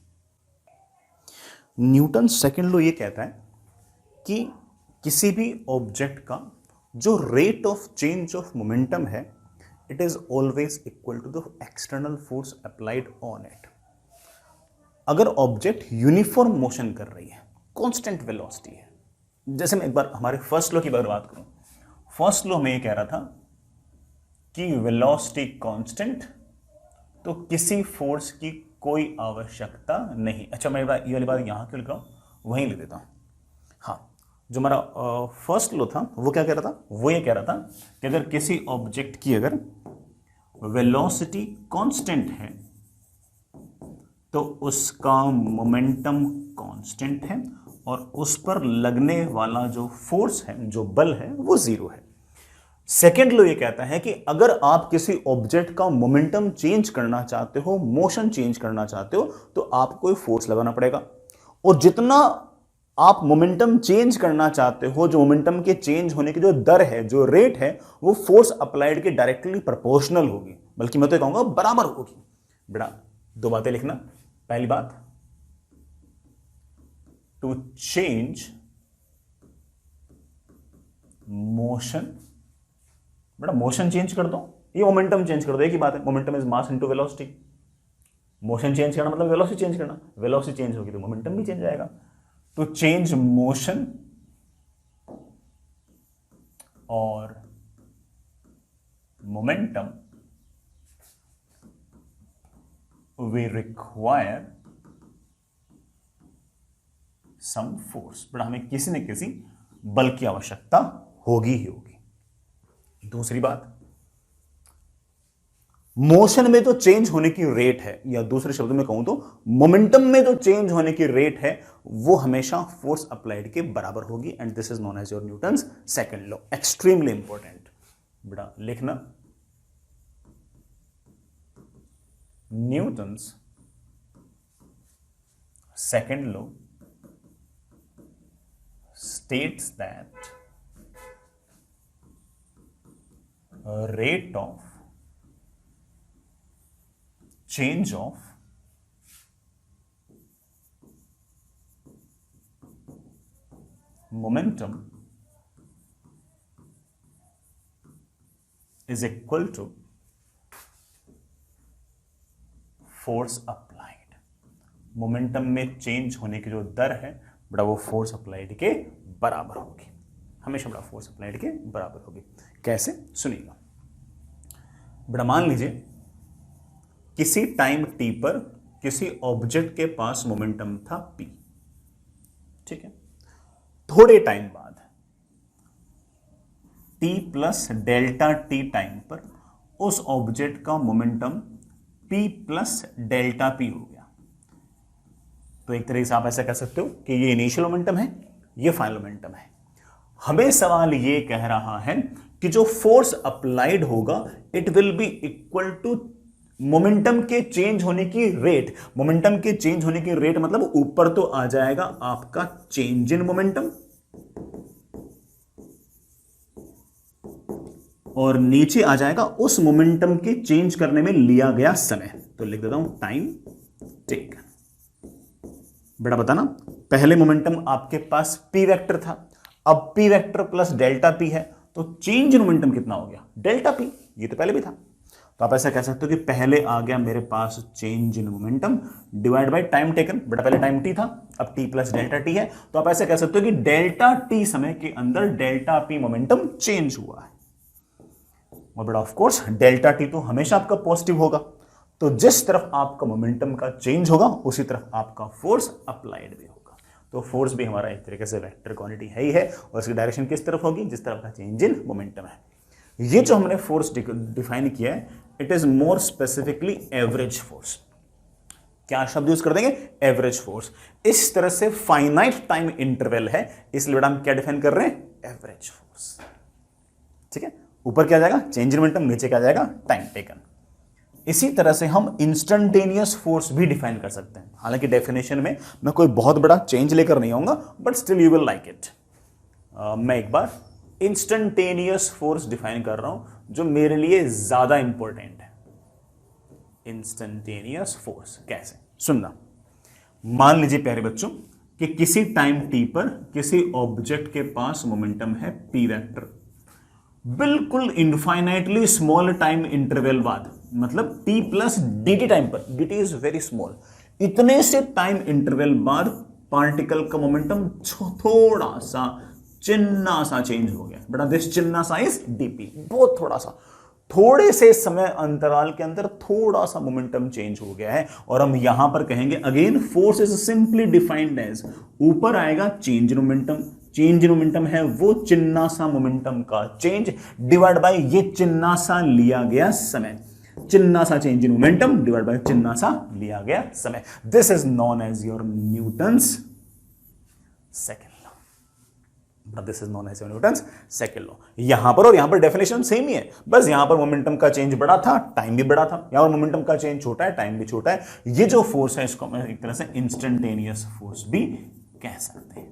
न्यूटन्स सेकेंड लॉ ये कहता है कि किसी भी ऑब्जेक्ट का जो rate of change of momentum है it is always equal to the external force applied on it. अगर ऑब्जेक्ट यूनिफॉर्म मोशन कर रही है, कांस्टेंट वेलोसिटी है, जैसे मैं एक बार हमारे फर्स्ट लॉ की बात करूं, फर्स्ट लॉ में ये कह रहा था कि वेलोसिटी कांस्टेंट, तो किसी फोर्स की कोई आवश्यकता नहीं। अच्छा, मैं ये वाली बात यहां क्यों लिख रहा हूं, वहीं लिख देता हूं। हाँ, जो हमारा फर्स्ट लॉ था वो क्या कह रहा था, वो ये कह रहा था कि अगर किसी ऑब्जेक्ट की अगर वेलोसिटी कांस्टेंट है तो उसका मोमेंटम कांस्टेंट है और उस पर लगने वाला जो फोर्स है, जो बल है, वो जीरो है। सेकेंड लॉ ये कहता है कि अगर आप किसी ऑब्जेक्ट का मोमेंटम चेंज करना चाहते हो, मोशन चेंज करना चाहते हो, तो आपको कोई फोर्स लगाना पड़ेगा, और जितना आप मोमेंटम चेंज करना चाहते हो, जो मोमेंटम के चेंज होने की जो दर है, जो रेट है, वो फोर्स अप्लाइड के डायरेक्टली प्रोपोर्शनल होगी, बल्कि मैं तो कहूंगा बराबर होगी। बेटा दो बातें लिखना। पहली बात, टू चेंज मोशन, बेटा मोशन चेंज कर दो, ये मोमेंटम चेंज कर दो, एक ही बात है। Momentum is mass into velocity. Motion change करना मतलब वेलोसिटी चेंज करना, वेलोसिटी चेंज होगी तो मोमेंटम भी चेंज आएगा। टू चेंज मोशन और momentum we require some force, बेटा हमें किसी न किसी बल की आवश्यकता होगी ही होगी। दूसरी बात, मोशन में तो चेंज होने की रेट है, या दूसरे शब्दों में कहूं तो मोमेंटम में तो चेंज होने की रेट है, वो हमेशा फोर्स अप्लाइड के बराबर होगी, and this is known as your Newton's second law. Extremely important, बेटा लिखना, Newton's second law states that a rate of change of momentum is equal to force applied। Momentum में change होने की जो दर है बड़ा, वो फोर्स अप्लाइड के बराबर होगी, हमेशा बड़ा फोर्स अप्लाइड के बराबर होगी। कैसे, सुनिएगा। बड़ा मान लीजिए किसी टाइम टी पर किसी ऑब्जेक्ट के पास मोमेंटम था p, ठीक है। थोड़े टाइम बाद t plus delta T time पर उस ऑब्जेक्ट का momentum p plus delta p हो गया। तो एक तरीके से आप ऐसा कह सकते हो कि ये इनिशियल मोमेंटम है, ये फाइनल मोमेंटम है। हमें सवाल ये कह रहा है कि जो फोर्स अप्लाइड होगा it will be equal to momentum के चेंज होने की रेट। मोमेंटम के चेंज होने की रेट मतलब ऊपर तो आ जाएगा आपका चेंज इन मोमेंटम, और नीचे आ जाएगा उस मोमेंटम के चेंज करने में लिया गया समय। तो लिख देता हूं टाइम टेकन। बेटा बताना, पहले मोमेंटम आपके पास p वेक्टर था, अब p vector plus delta p है, तो चेंज इन मोमेंटम कितना हो गया, डेल्टा p। ये तो पहले भी था, तो आप ऐसा कह सकते हो कि पहले आ गया मेरे पास change in momentum divide by time taken. बेटा पहले टाइम t था, अब t प्लस डेल्टा t है, तो आप ऐसा कह सकते हो कि डेल्टा t समय के अंदर डेल्टा p मोमेंटम चेंज हुआ है। और बेटा ऑफ कोर्स डेल्टा t तो हमेशा आपका पॉजिटिव होगा, तो जिस तरफ आपका मोमेंटम का चेंज होगा उसी तरफ आपका फोर्स अप्लाइड भी होगा। तो फोर्स भी हमारा एक तरीके से वेक्टर क्वांटिटी है ही है, और इसकी डायरेक्शन किस तरफ होगी, जिस तरफ का चेंज इन मोमेंटम है। ये जो हमने फोर्स डिफाइन किया है, it is more specifically average force. क्या शब्द यूज कर देंगे, एवरेज फोर्स। इस तरह से फाइनाइट टाइम इंटरवल है, इसलिए बेटा हम क्या डिफाइन कर रहे हैं, एवरेज फोर्स। ठीक है, ऊपर क्या जाएगा, चेंज इन मोमेंटम, नीचे क्या जाएगा, टाइम टेकन। इसी तरह से हम इंस्टेंटेनियस फोर्स भी डिफाइन कर सकते हैं। हालांकि डेफिनेशन में मैं कोई बहुत बड़ा चेंज लेकर नहीं आऊंगा, but still you will like it. मैं एक बार इंस्टेंटेनियस फोर्स डिफाइन कर रहा हूं जो मेरे लिए ज्यादा इंपॉर्टेंट है। इंस्टेंटेनियस फोर्स कैसे, सुनना। मान लीजिए प्यारे बच्चों कि किसी टाइम t पर किसी ऑब्जेक्ट के पास मोमेंटम है p वेक्टर, बिल्कुल इनफाइनाइटली स्मॉल टाइम इंटरवल बाद, मतलब t प्लस dt टाइम पर, dt इज वेरी स्मॉल, इतने से टाइम इंटरवल बाद पार्टिकल का मोमेंटम थोड़ा सा चिन्ना सा चेंज हो गया बेटा, दिस चिन्ना सा इज डीपी, बहुत थोड़ा सा, थोड़े से समय अंतराल के अंदर थोड़ा सा मोमेंटम चेंज हो गया है। और हम यहां पर कहेंगे again force is simply defined as, ऊपर आएगा change in momentum, change in momentum है वो चिन्ना सा मोमेंटम का चेंज डिवाइड बाय ये चिन्ना सा लिया गया समय, चिन्ना सा change in momentum divide by चिन्ना सा लिया गया समय। This is known as your Newton's second law, this is known as your Newton's second law. यहां पर और यहां पर डेफिनेशन सेम ही है, बस यहां पर मोमेंटम का चेंज बड़ा था, टाइम भी बड़ा था, यहां पर मोमेंटम का चेंज छोटा है, टाइम भी छोटा है। ये जो फोर्स है इसको हम एक तरह से इंस्टेंटेनियस फोर्स भी कह सकते हैं।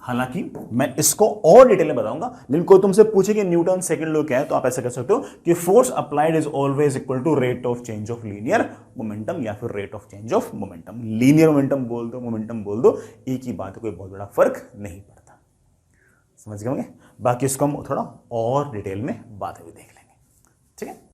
हालांकि मैं इसको और डिटेल में बताऊंगा, लेकिन कोई तुमसे पूछे कि न्यूटन सेकंड लॉ क्या है तो आप ऐसा कह सकते हो कि force applied is always equal to rate of change of linear momentum या फिर rate of change of momentum. Linear momentum बोल दो, मोमेंटम बोल दो, एक ही बात है, कोई बहुत बड़ा फर्क नहीं पड़ता। समझ गए होंगे? बाकी इसको हम थोड़ा और डिटेल में बाद में देख लेंगे, ठीक है।